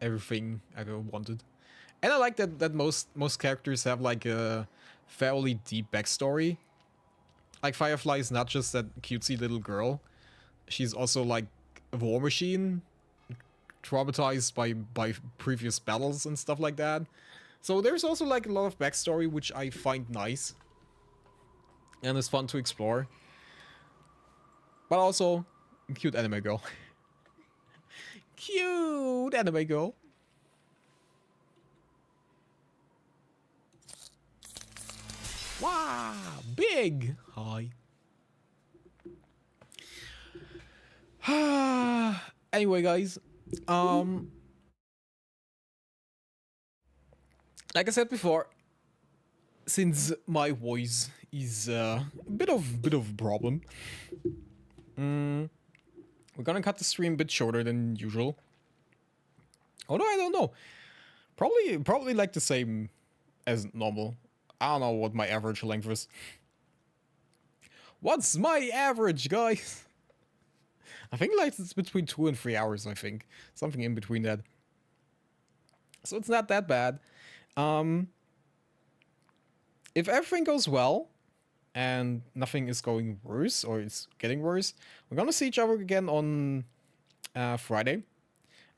everything I ever wanted, and I like that most characters have like a fairly deep backstory. Like Firefly is not just that cutesy little girl; she's also like a war machine, traumatized by previous battles and stuff like that. So there's also like a lot of backstory which I find nice and it's fun to explore. But also, cute anime girl. Cute anime girl. Wow, big. Hi. Anyway, guys, like I said before, since my voice is a bit of problem, we're gonna cut the stream a bit shorter than usual. Although I don't know, probably like the same as normal. I don't know what my average length is. What's my average, guys? I think like it's between 2 and 3 hours, I think. Something in between that. So it's not that bad. If everything goes well, and nothing is going worse, or it's getting worse, we're gonna see each other again on Friday.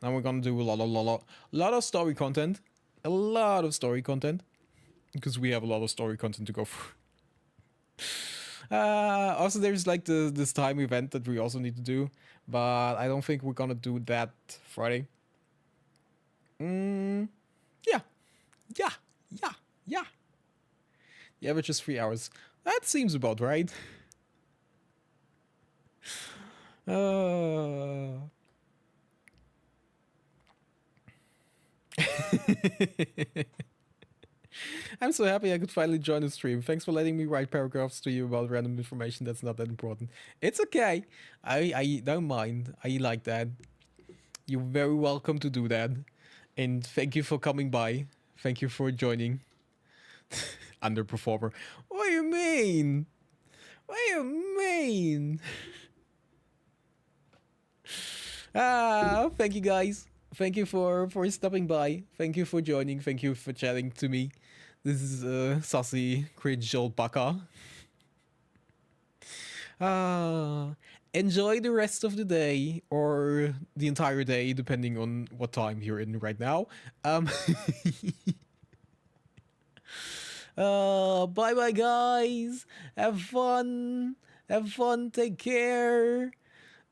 And we're gonna do a lot of story content. A lot of story content. Because we have a lot of story content to go through. Also, there's like this time event that we also need to do, but I don't think we're gonna do that Friday. Yeah. The average is 3 hours. That seems about right. I'm so happy I could finally join the stream. Thanks for letting me write paragraphs to you about random information that's not that important. It's okay. I don't mind. I like that. You're very welcome to do that. And thank you for coming by. Thank you for joining. Underperformer. What do you mean? What do you mean? Thank you guys. Thank you for stopping by. Thank you for joining. Thank you for chatting to me. This is sassy, cringe old baka. Enjoy the rest of the day, or the entire day, depending on what time you're in right now. Bye bye guys. Have fun. Have fun. Take care.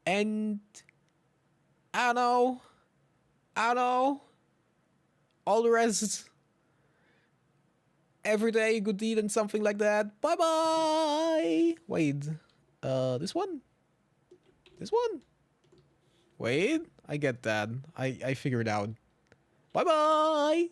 And I don't know. All the rest. Every day, good deed and something like that. Bye bye. Wait. This one? This one? Wait. I get that. I figured out. Bye bye.